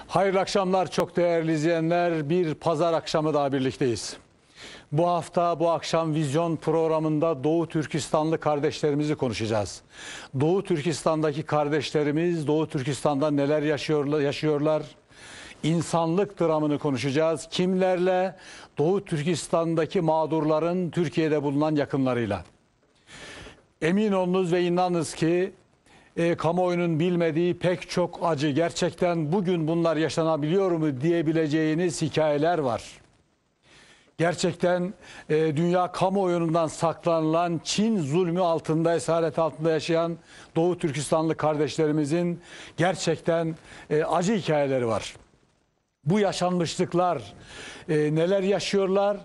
Hayırlı akşamlar çok değerli izleyenler. Bir pazar akşamı daha birlikteyiz. Bu hafta bu akşam Vizyon programında Doğu Türkistanlı kardeşlerimizi konuşacağız. Doğu Türkistan'daki kardeşlerimiz Doğu Türkistan'da neler yaşıyorlar? İnsanlık dramını konuşacağız. Kimlerle? Doğu Türkistan'daki mağdurların Türkiye'de bulunan yakınlarıyla. Emin olunuz ve inanınız ki kamuoyunun bilmediği pek çok acı, gerçekten bugün bunlar yaşanabiliyor mu diyebileceğiniz hikayeler var. Gerçekten dünya kamuoyundan saklanılan, Çin zulmü altında, esaret altında yaşayan Doğu Türkistanlı kardeşlerimizin gerçekten acı hikayeleri var. Bu yaşanmışlıklar neler yaşıyorlar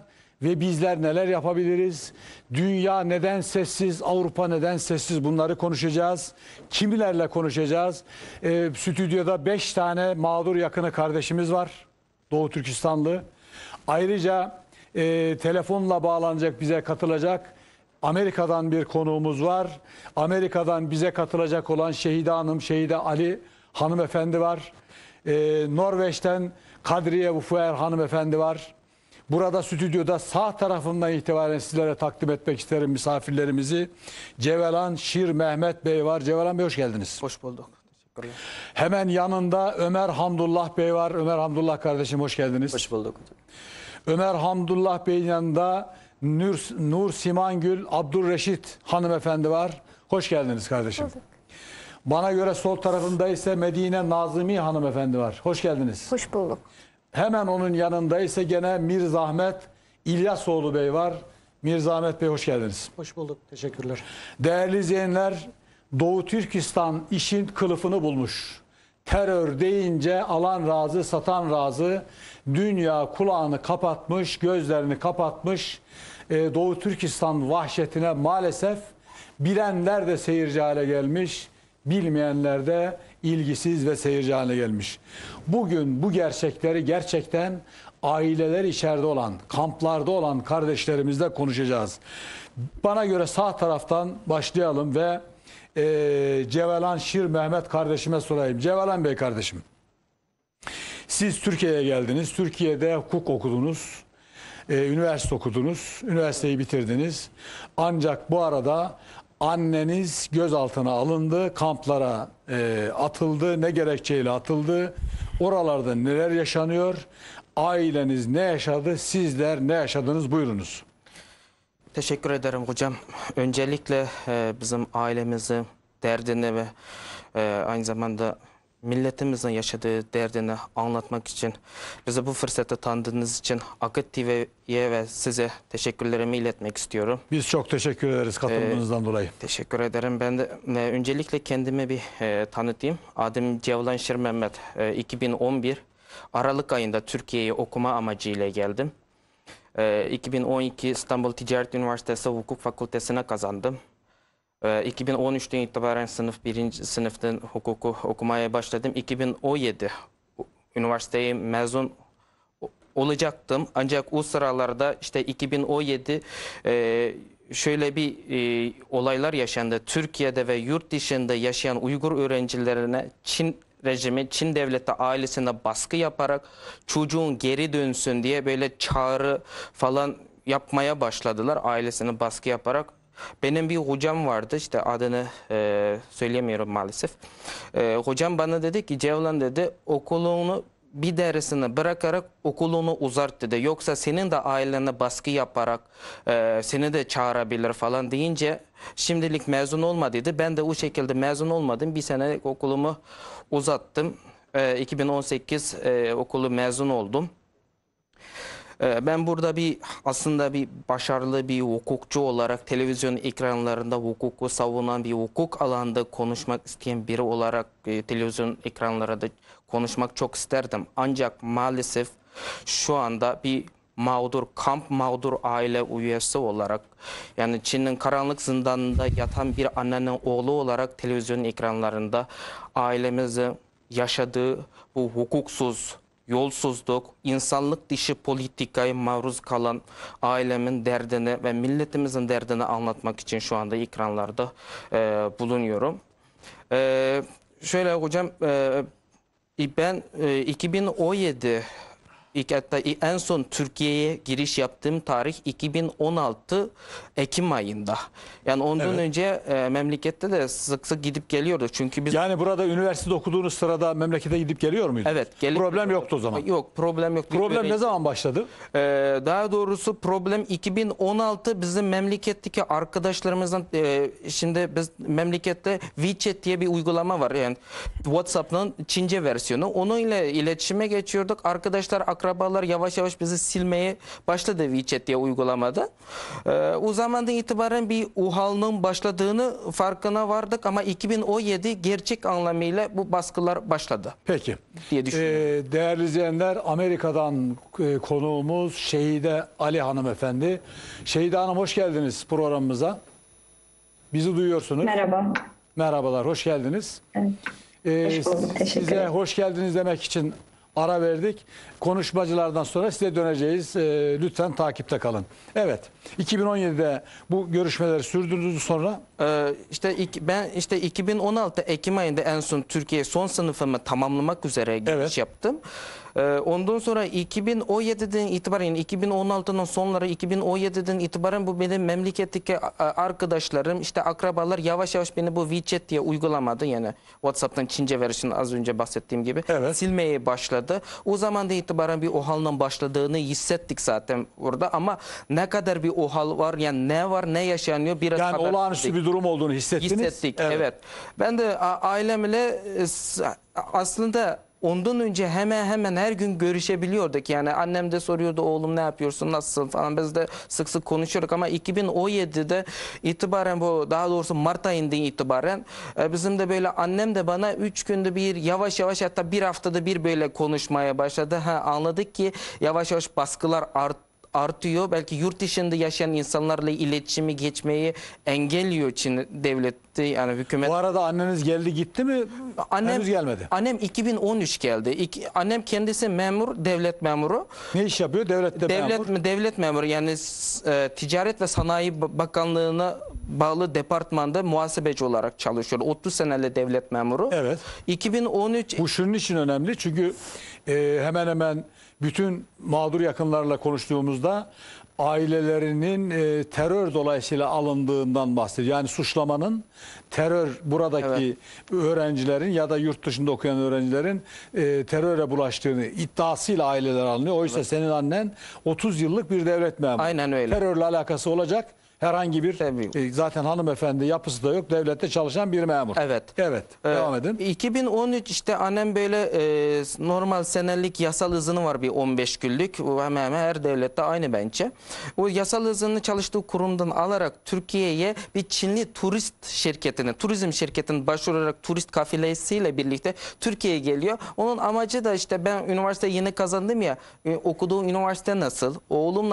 ve bizler neler yapabiliriz? Dünya neden sessiz, Avrupa neden sessiz, bunları konuşacağız. Kimilerle konuşacağız? Stüdyoda 5 tane mağdur yakını kardeşimiz var, Doğu Türkistanlı. Ayrıca telefonla bağlanacak, bize katılacak Amerika'dan bir konuğumuz var. Amerika'dan bize katılacak olan Şehide Hanım, Şehide Ali hanımefendi var. Norveç'ten Kadriye Vufuer hanımefendi var. Burada stüdyoda sağ tarafından itibaren sizlere takdim etmek isterim misafirlerimizi. Cevelan Şir Mehmet Bey var. Cevelan Bey hoş geldiniz. Hoş bulduk. Teşekkürler. Hemen yanında Ömer Hamdullah Bey var. Ömer Hamdullah kardeşim hoş geldiniz. Hoş bulduk. Ömer Hamdullah Bey'in yanında Nur Simangül Abdurreşit hanımefendi var. Hoş geldiniz kardeşim. Bulduk. Bana göre sol tarafında ise Medine Nazimi hanımefendi var. Hoş geldiniz. Hoş bulduk. Hemen onun yanında ise gene Mirzahmet İlyasoğlu Bey var. Mirzahmet Bey hoş geldiniz. Hoş bulduk. Teşekkürler. Değerli izleyenler, Doğu Türkistan işin kılıfını bulmuş. Terör deyince alan razı, satan razı. Dünya kulağını kapatmış, gözlerini kapatmış. Doğu Türkistan vahşetine maalesef bilenler de seyirci hale gelmiş. Bilmeyenler de ilgisiz ve seyirci haline gelmiş. Bugün bu gerçekleri gerçekten aileler içeride olan, kamplarda olan kardeşlerimizle konuşacağız. Bana göre sağ taraftan başlayalım ve Cevelan Şir Mehmet kardeşime sorayım. Cevelan Bey kardeşim, siz Türkiye'ye geldiniz. Türkiye'de hukuk okudunuz. Üniversite okudunuz. Üniversiteyi bitirdiniz. Ancak bu arada anneniz gözaltına alındı, kamplara atıldı. Ne gerekçeyle atıldı? Oralarda neler yaşanıyor? Aileniz ne yaşadı? Sizler ne yaşadınız? Buyurunuz. Teşekkür ederim hocam. Öncelikle bizim ailemizin derdini ve aynı zamanda milletimizin yaşadığı derdini anlatmak için, bize bu fırsatı tanıdığınız için Akit TV'ye ve size teşekkürlerimi iletmek istiyorum. Biz çok teşekkür ederiz katılımınızdan dolayı. Teşekkür ederim. Ben de öncelikle kendimi bir tanıtayım. Adım Cevelan Şir Mehmet. 2011 Aralık ayında Türkiye'ye okuma amacıyla geldim. 2012 İstanbul Ticaret Üniversitesi Hukuk Fakültesine kazandım. 2013'ten itibaren birinci sınıftan hukuku okumaya başladım. 2017 üniversiteye mezun olacaktım. Ancak o sıralarda işte 2017 şöyle bir olaylar yaşandı. Türkiye'de ve yurt dışında yaşayan Uygur öğrencilerine Çin rejimi, Çin devleti ailesine baskı yaparak çocuğun geri dönsün diye böyle çağrı falan yapmaya başladılar, ailesine baskı yaparak. Benim bir hocam vardı, işte adını söyleyemiyorum maalesef. Hocam bana dedi ki, Cevelan dedi, okulunu bir dersini bırakarak okulunu uzart dedi. Yoksa senin de ailene baskı yaparak seni de çağırabilir falan deyince şimdilik mezun olma dedi. Ben de o şekilde mezun olmadım. Bir sene okulumu uzattım. 2018 okulu mezun oldum. Ben burada aslında bir başarılı bir hukukçu olarak televizyon ekranlarında hukuku savunan, bir hukuk alanında konuşmak isteyen biri olarak televizyon ekranlarında konuşmak çok isterdim. Ancak maalesef şu anda bir kamp mağdur aile üyesi olarak, yani Çin'in karanlık zindanında yatan bir annenin oğlu olarak televizyon ekranlarında ailemizin yaşadığı bu hukuksuz, yolsuzluk, insanlık dışı politikaya maruz kalan ailemin derdini ve milletimizin derdini anlatmak için şu anda ekranlarda bulunuyorum. Şöyle hocam, Ben 2017 hatta en son Türkiye'ye giriş yaptığım tarih 2016 Ekim ayında. Yani ondan Evet. önce memlekette de sık sık gidip geliyorduk. Çünkü biz Yani burada üniversitede okuduğunuz sırada memlekete gidip geliyor muydunuz? evet gelip Problem yoktu o zaman. Yok, problem yok. Problem ne zaman başladı? Daha doğrusu problem 2016 bizim memleketteki arkadaşlarımızdan şimdi biz memlekette WeChat diye bir uygulama var. Yani WhatsApp'ın Çince versiyonu. Onunla iletişime geçiyorduk. Arkadaşlar, akrabalar yavaş yavaş bizi silmeye başladı WeChat diye uygulamada. O zamandan itibaren bir uhalının başladığını farkına vardık ama 2017 gerçek anlamıyla bu baskılar başladı Peki. diye düşünüyorum. Değerli izleyenler, Amerika'dan konuğumuz Şehide Ali hanımefendi. Şehide Hanım, hoş geldiniz programımıza. Bizi duyuyorsunuz. Merhaba. Merhabalar, hoş geldiniz. Evet. Hoş bulduk, teşekkür Size ederim. hoş geldiniz demek için ara verdik. Konuşmacılardan sonra size döneceğiz. Lütfen takipte kalın. Evet, 2017'de bu görüşmeleri sürdürdünüz sonra. Ben 2016 Ekim ayında en son Türkiye son sınıfımı tamamlamak üzere giriş Evet. yaptım. Ondan sonra 2017'den itibaren 2016'nın sonları 2017'den itibaren bu benim memleketteki arkadaşlarım işte akrabalar yavaş yavaş beni bu WeChat diye uygulamada yani WhatsApp'tan Çince versiyonu az önce bahsettiğim gibi Evet. silmeye başladı. O zamandan itibaren bir OHAL'ın başladığını hissettik zaten orada ama ne kadar bir OHAL var yani ne var ne yaşanıyor biraz Yani haber olağanüstü verdik. bir durum olduğunu hissettiniz. Hissettik, evet. Ben de ailemle aslında ondan önce hemen her gün görüşebiliyorduk. Yani annem de soruyordu, oğlum ne yapıyorsun, nasılsın falan. Biz de sık sık konuşuyorduk ama 2017'de itibaren, bu daha doğrusu Mart ayından itibaren bizim de böyle annem de bana 3 günde bir yavaş yavaş hatta bir haftada bir böyle konuşmaya başladı. Anladık ki yavaş yavaş baskılar artıyor. Belki yurt dışında yaşayan insanlarla iletişimi geçmeyi engelliyor Çin devleti yani hükümet. Bu arada anneniz geldi gitti mi? Henüz gelmedi. Annem 2013 geldi. Annem kendisi memur, devlet memuru. Ne iş yapıyor? Devlet Devlet memuru yani Ticaret ve Sanayi Bakanlığı'na bağlı departmanda muhasebeci olarak çalışıyor. 30 seneli devlet memuru. Evet. 2013 Bu şunun için önemli çünkü hemen hemen bütün mağdur yakınlarla konuştuğumuzda ailelerinin terör dolayısıyla alındığından bahsediyor. Yani suçlamanın terör buradaki öğrencilerin ya da yurt dışında okuyan öğrencilerin teröre bulaştığını iddiasıyla aileler alınıyor. Oysa senin annen 30 yıllık bir devlet memuru. Aynen öyle. Terörle alakası olacak herhangi bir Tabii. zaten hanımefendi yapısı da yok. Devlette çalışan bir memur. Evet. Evet. Devam edin. 2013 işte annem böyle normal senelik yasal izini var bir 15 günlük. O hemen her devlette aynı bence. O yasal izni çalıştığı kurumdan alarak Türkiye'ye bir Çinli turizm şirketinin başvurarak turist kafilesiyle birlikte Türkiye'ye geliyor. Onun amacı da işte ben üniversite yeni kazandım ya, okuduğum üniversite nasıl, oğlum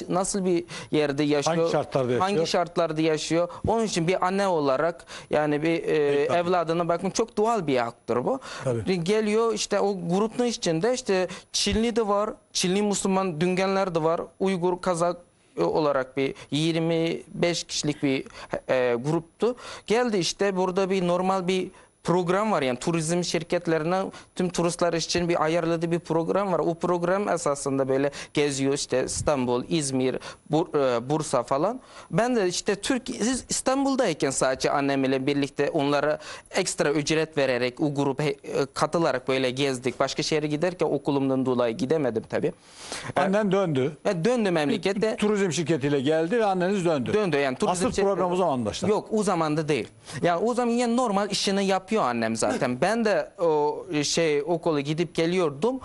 nasıl bir yerde yaşıyor, Hangi şartlarda yaşıyor? hangi şartlarda yaşıyor. Onun için bir anne olarak yani bir evladına bakın çok doğal bir haktır bu. Tabii. Geliyor işte o grubun içinde işte Çinli de var, Çinli Müslüman düngenler de var, Uygur, Kazak olarak bir 25 kişilik bir gruptu. Geldi işte burada bir normal bir program var yani turizm şirketlerinin tüm turistler için bir ayarladığı bir program var. O program esasında böyle geziyor işte İstanbul, İzmir, Bursa falan. Ben de işte siz İstanbul'dayken sadece annemle birlikte onlara ekstra ücret vererek o gruba katılarak böyle gezdik. Başka şehre giderken okulumdan dolayı gidemedim tabii. Annen döndü. Döndü memlekete. Turizm şirketiyle geldi ve anneniz döndü. Döndü yani Asıl problem o zaman başladı. Yok, o zaman da değil. Yani o zaman yani normal işini yapıyor annem zaten. Ben de o okula gidip geliyordum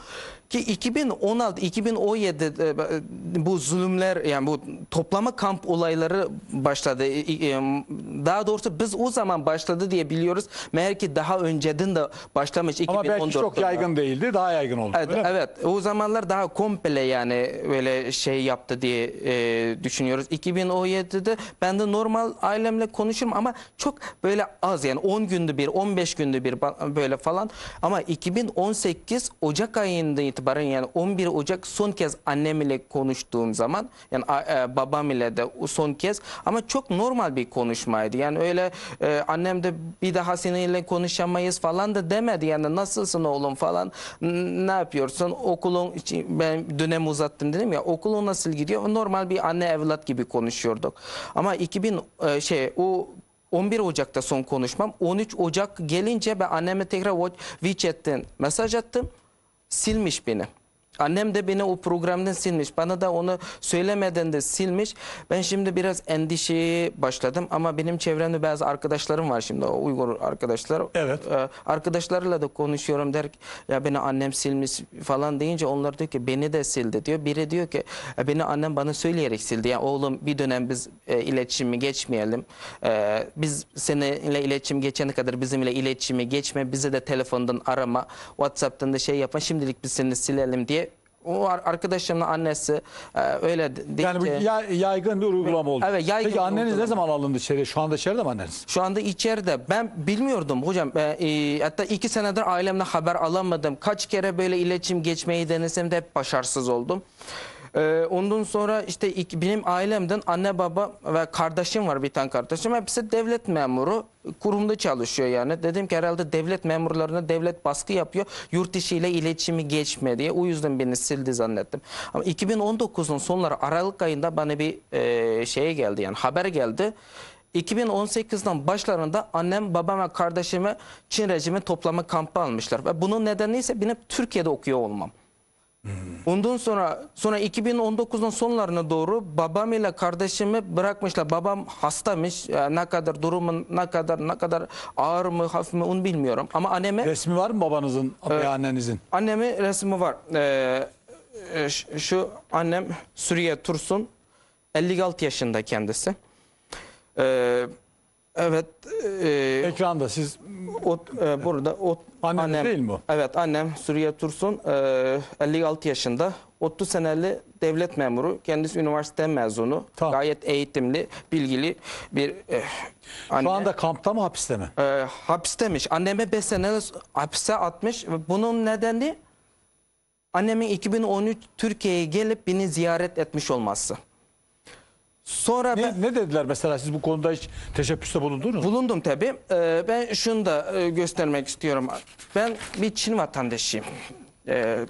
ki 2016-2017 bu zulümler yani bu toplama kamp olayları başladı. Daha doğrusu biz o zaman başladı diye biliyoruz. Meğer ki daha önceden de başlamış 2014'te. Ama belki çok yaygın değildi, daha yaygın oldu. Evet, evet. O zamanlar daha komple yani böyle yaptı diye düşünüyoruz. 2017'de ben de normal ailemle konuşurum ama çok böyle az yani 10 günde bir, 15 günde bir böyle falan. Ama 2018 Ocak ayında itibaren itibaren yani 11 Ocak son kez annem ile konuştuğum zaman yani babam ile de son kez ama çok normal bir konuşmaydı. Yani öyle annem de bir daha seninle konuşamayız falan da demedi. Yani nasılsın oğlum falan, ne yapıyorsun, okulun ben dönem uzattım dedim ya, okulun nasıl gidiyor, normal bir anne evlat gibi konuşuyorduk. Ama 11 Ocak'ta son konuşmam. 13 Ocak gelince ben anneme tekrar WeChat'ten mesaj attım. Silmiş beni. Annem de beni o programdan silmiş. Bana da onu söylemeden de silmiş. Ben şimdi biraz endişeye başladım. Ama benim çevremde bazı arkadaşlarım var şimdi. O Uygur arkadaşlar. Evet. Arkadaşlarla da konuşuyorum. Der ki ya beni annem silmiş falan deyince onlar diyor ki beni de sildi diyor. Biri diyor ki beni annem bana söyleyerek sildi. Yani oğlum bir dönem biz iletişimi geçmeyelim. Biz seninle iletişim geçene kadar bizimle iletişimi geçme. Bize de telefondan arama. WhatsApp'tan da şey yapma. Şimdilik biz seni silelim diye. O arkadaşımın annesi öyle deyince... Yani bu yaygın bir uygulama oldu. Evet, yaygın. Peki anneniz uygulama. ne zaman alındı içeriye? Şu anda içeride mi anneniz? Şu anda içeride. Ben bilmiyordum hocam. Hatta 2 senedir ailemden haber alamadım. Kaç kere böyle iletişim geçmeyi denesem de hep başarısız oldum. Ondan sonra işte benim ailemden anne baba ve kardeşim var, bir tane kardeşim. Hepsi devlet memuru. Kurumda çalışıyor yani. Dedim ki herhalde devlet memurlarına devlet baskı yapıyor. Yurt dışı ile iletişimi geçme diye. O yüzden beni sildi zannettim. Ama 2019'un sonları Aralık ayında bana bir şeye geldi, yani haber geldi. 2018'den başlarında annem, babam ve kardeşimi Çin rejimi toplama kampı almışlar. Ve bunun nedeni ise benim Türkiye'de okuyor olmam. Ondan sonra 2019'un sonlarına doğru babam ile kardeşimi bırakmışlar. Babam hastamış. Ne kadar durumun ne kadar ağır mı hafif mi onu bilmiyorum. Ama anneme Resmi var mı babanızın veya annenizin? annemin resmi var. Şu annem Suriye Tursun, 56 yaşında kendisi. Evet. Ekranda siz Burada anneniz annem değil mi o? Evet, annem Suriye Tursun, 56 yaşında. 30 seneli devlet memuru. Kendisi üniversite mezunu. Tamam. Gayet eğitimli, bilgili bir anne. Şu anda kampta mı, hapiste mi? Hapistemiş. Anneme 5 sene hapse atmış. Bunun nedeni annemin 2013 Türkiye'ye gelip beni ziyaret etmiş olması. Sonra Ne dediler mesela, siz bu konuda hiç teşebbüste bulundunuz mu? bulundum tabii. Ben şunu da göstermek istiyorum. Ben bir Çin vatandaşıyım.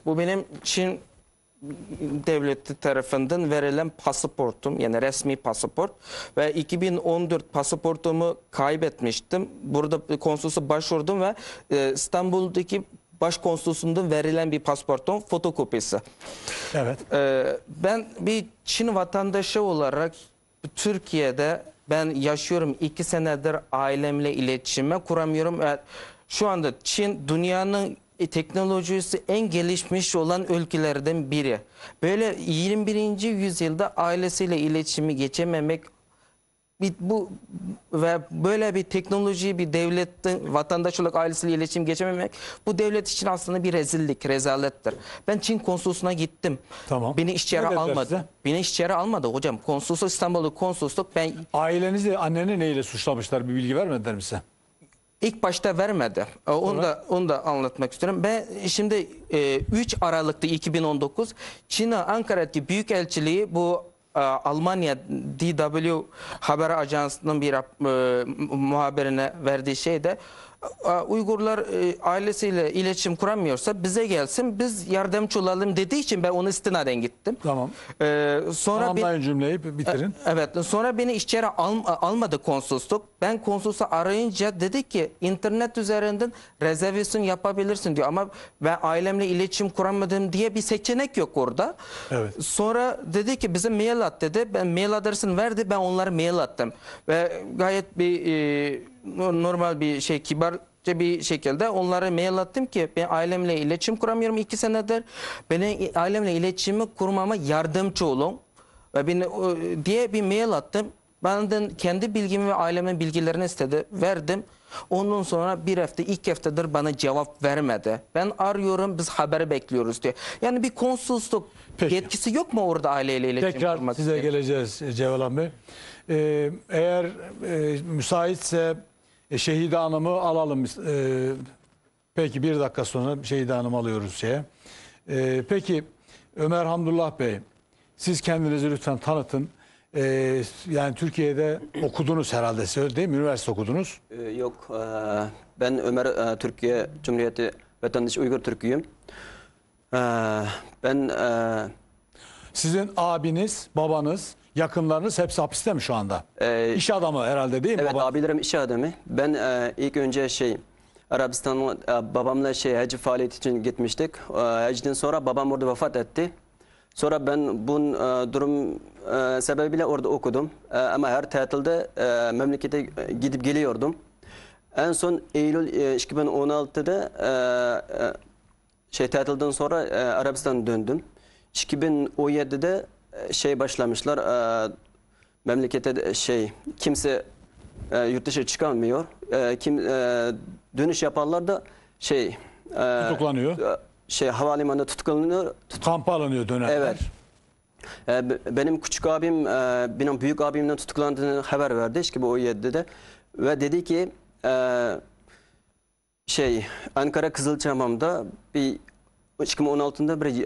Bu benim Çin devleti tarafından verilen pasaportum, yani resmi pasaport. Ve 2014 pasaportumu kaybetmiştim. Burada konsolosa başvurdum ve İstanbul'daki başkonsolosluğunda verilen bir pasaportun fotokopisi. Evet. Ben bir Çin vatandaşı olarak Türkiye'de ben yaşıyorum. 2 senedir ailemle iletişime kuramıyorum. Şu anda Çin dünyanın teknolojisi en gelişmiş olan ülkelerden biri. Böyle 21. yüzyılda ailesiyle iletişimi geçememek, bu ve böyle bir teknolojiyi bir devletin vatandaş olarak ailesiyle iletişim geçememek bu devlet için aslında bir rezillik, rezalettir. Ben Çin konsolosluğuna gittim. Tamam. Beni işçilere Ne dediler almadı. size? Beni işçilere almadı hocam. Konsolosluk, İstanbul'da konsolosluk, ben Ailenizi, anneni neyle suçlamışlar, bir bilgi vermediler mi size? ilk başta vermedi. Onu da anlatmak istiyorum. Ben şimdi 3 Aralık'ta 2019 Çin'in Ankara'daki Büyükelçiliği bu Almanya DW haber ajansının bir muhabirine verdiği şeyde Uygurlar ailesiyle iletişim kuramıyorsa bize gelsin, biz yardımcı olalım dediği için ben onu istinaden gittim. Tamam. Sonra Tamamlayın cümleyi, bitirin. Evet, sonra beni içeri almadı konsolosluk. Ben konsolosu arayınca dedi ki internet üzerinden rezervasyon yapabilirsin diyor. Ama ben ailemle iletişim kuramadım diye bir seçenek yok orada. Evet. Sonra dedi ki bize mail at dedi. Ben mail adresini verdi, ben onlara mail attım. Ve gayet bir normal bir şey, kibarca bir şekilde onlara mail attım ki ben ailemle iletişim kuramıyorum 2 senedir. Beni ailemle iletişimi kurmama yardımcı olun. Ve beni diye bir mail attım. Benden kendi bilgimi ve ailemin bilgilerini istedi. Verdim. Ondan sonra bir hafta, 2 haftadır bana cevap vermedi. Ben arıyorum, biz haberi bekliyoruz diyor. Yani bir konsolosluk yetkisi yok mu orada aileyle iletişim Tekrar kurmak size için? geleceğiz Cevlan Bey. Eğer müsaitse Şehide Hanım'ı alalım. Peki, 1 dakika sonra Şehide Hanım'ı alıyoruz şeye. Peki Ömer Hamdullah Bey, siz kendinizi lütfen tanıtın. Yani Türkiye'de okudunuz herhalde, değil mi? Üniversite okudunuz. Yok, ben Ömer, Türkiye Cumhuriyeti vatandaşı Uygur Türk'üyüm. Ben Sizin abiniz, babanız, yakınlarınız hepsi hapiste mi şu anda? İş adamı herhalde, değil mi? evet, baba? abilerim iş adamı. Ben ilk önce Arabistan'a babamla hac faaliyeti için gitmiştik. Hacden sonra babam orada vefat etti. Sonra ben bu durum sebebiyle orada okudum. Ama her tatilde memlekete gidip geliyordum. En son Eylül 2016'da tatilden sonra Arabistan'a döndüm. 2017'de başlamışlar. Memlekete kimse yurt dışı çıkamıyor. Dönüş yapanlar da Tutuklanıyor. Havalimanında tutuklanıyor. Kampa alınıyor dönerler. Evet. Benim küçük abim, benim büyük abimden tutuklandığını haber verdi 2017'de ve dedi ki Ankara Kızılçamam'da bir 2016'da bir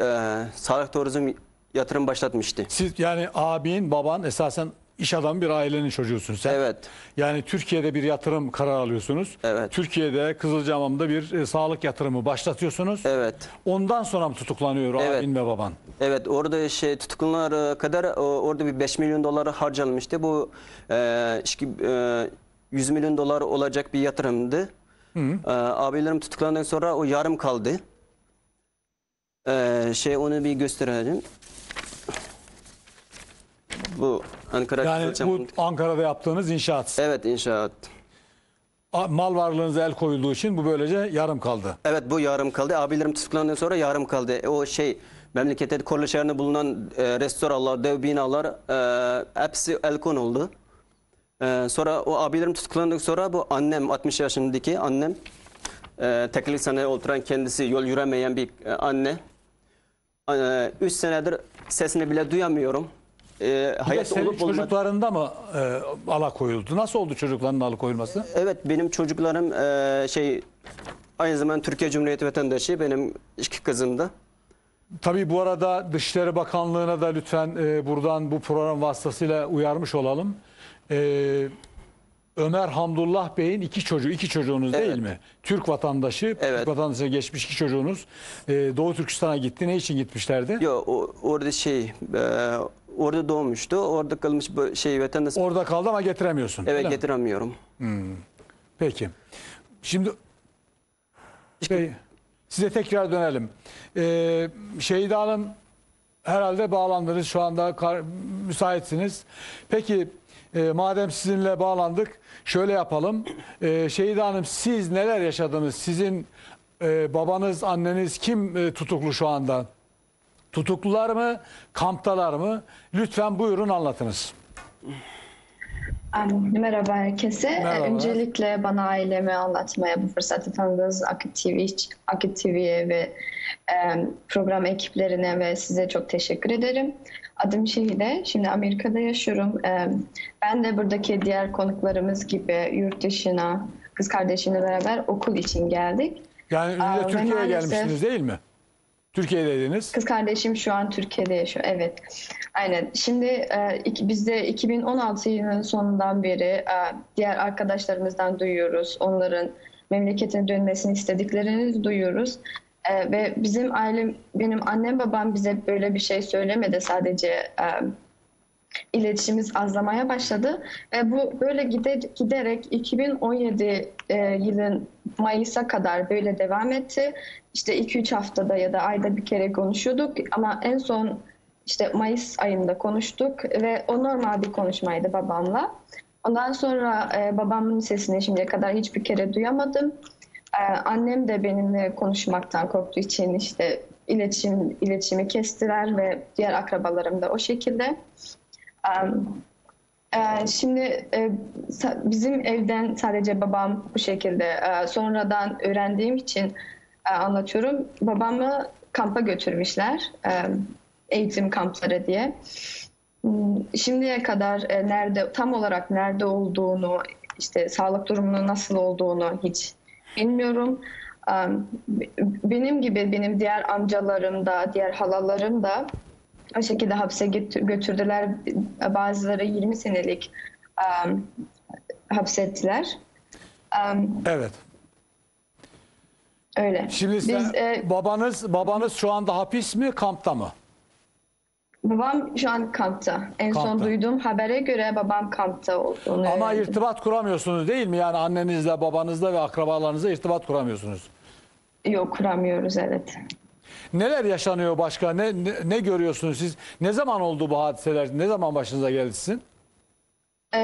sağlık turizm yatırım başlatmıştı. Siz yani abin, baban esasen iş adamı bir ailenin çocuğusun sen. Evet. Yani Türkiye'de bir yatırım kararı alıyorsunuz. Evet. Türkiye'de Kızılcahamam'da bir sağlık yatırımı başlatıyorsunuz. Evet. Ondan sonra mı tutuklanıyor Evet. abin ve baban? Evet, orada tutuklanana kadar orada bir 5 milyon dolar harcanmıştı. Bu 100 milyon dolar olacak bir yatırımdı. Abilerim tutuklandıktan sonra o yarım kaldı. Onu bir gösterelim. Bu Ankara Yani bu Kızılçam- Ankara'da yaptığınız inşaat. Evet, inşaat. Mal varlığınıza el koyulduğu için bu böylece yarım kaldı. Evet, bu yarım kaldı. Abilerim tutuklandıktan sonra yarım kaldı. O memlekette Korlu bulunan restoranlar, dev binalar hepsi el konuldu. Sonra o abilerim tutuklandıktan sonra bu annem, 60 yaşındaki annem, tekerlekli sandalyeye oturan kendisi yol yürümeyen bir anne. 3 senedir sesini bile duyamıyorum. Bir de Hayat senin olup olmadı. çocuklarında mı alakoyuldu? Nasıl oldu çocukların alıkoyulması? Evet, benim çocuklarım aynı zamanda Türkiye Cumhuriyeti vatandaşı, benim iki kızım da. Tabii bu arada Dışişleri Bakanlığı'na da lütfen buradan bu program vasıtasıyla uyarmış olalım. Ömer Hamdullah Bey'in iki çocuğunuz Evet. değil mi? Türk vatandaşı, Evet. Türk vatandaşına geçmiş iki çocuğunuz. Doğu Türkistan'a gitti. Ne için gitmişlerdi? Yok, orada orada doğmuştu. Orada kalmış vatandaş. Orada kaldı ama getiremiyorsun. Evet, öyle mi? getiremiyorum. Peki. Şimdi size tekrar dönelim. Şehide Hanım herhalde bağlandınız. Şu anda müsaitsiniz. Peki madem sizinle bağlandık şöyle yapalım. Şehide Hanım siz neler yaşadınız? Sizin babanız, anneniz kim tutuklu şu anda? Tutuklular mı? Kamptalar mı? Lütfen buyurun anlatınız. Merhaba herkese. Merhabalar. Öncelikle bana ailemi anlatmaya bu fırsatı tanıdığınız Akit TV'ye ve program ekiplerine ve size çok teşekkür ederim. Adım Şehide. Şimdi Amerika'da yaşıyorum. Ben de buradaki diğer konuklarımız gibi yurt dışına, kız kardeşimle beraber okul için geldik. Yani önce ve Türkiye'ye maalesef- gelmişsiniz değil mi? Türkiye'deydiniz. Kız kardeşim şu an Türkiye'de yaşıyor. Evet. Aynen. Şimdi biz de 2016 yılının sonundan beri diğer arkadaşlarımızdan duyuyoruz. Onların memleketine dönmesini istediklerini duyuyoruz. Ve benim annem babam bize böyle bir şey söylemedi. Sadece iletişimimiz azlamaya başladı. Ve bu böyle giderek 2017 yılın Mayıs'a kadar böyle devam etti. İşte 2-3 haftada ya da ayda bir kere konuşuyorduk ama en son işte Mayıs ayında konuştuk ve o normal bir konuşmaydı babamla. Ondan sonra babamın sesini şimdiye kadar hiçbir kere duyamadım. Annem de benimle konuşmaktan korktuğu için işte iletişimi kestiler ve diğer akrabalarım da o şekilde. Şimdi bizim evden sadece babam bu şekilde sonradan öğrendiğim için anlatıyorum. Babamı kampa götürmüşler, eğitim kampları diye. Şimdiye kadar tam olarak nerede olduğunu, işte sağlık durumunun nasıl olduğunu hiç bilmiyorum. Benim gibi benim diğer amcalarım da, diğer halalarım da o şekilde hapse götürdüler. Bazıları 20 senelik hapsettiler. Evet. Öyle. Şimdi sen, Biz, babanız şu anda hapis mi, kampta mı? babam şu an kampta. En son Kampta. duyduğum habere göre babam kampta olduğunu Ama öğrendim. irtibat kuramıyorsunuz değil mi? Yani annenizle, babanızla ve akrabalarınızla irtibat kuramıyorsunuz. Yok, kuramıyoruz, evet. Neler yaşanıyor başka? Ne görüyorsunuz siz? Ne zaman oldu bu hadiseler? Ne zaman başınıza geldi sizin?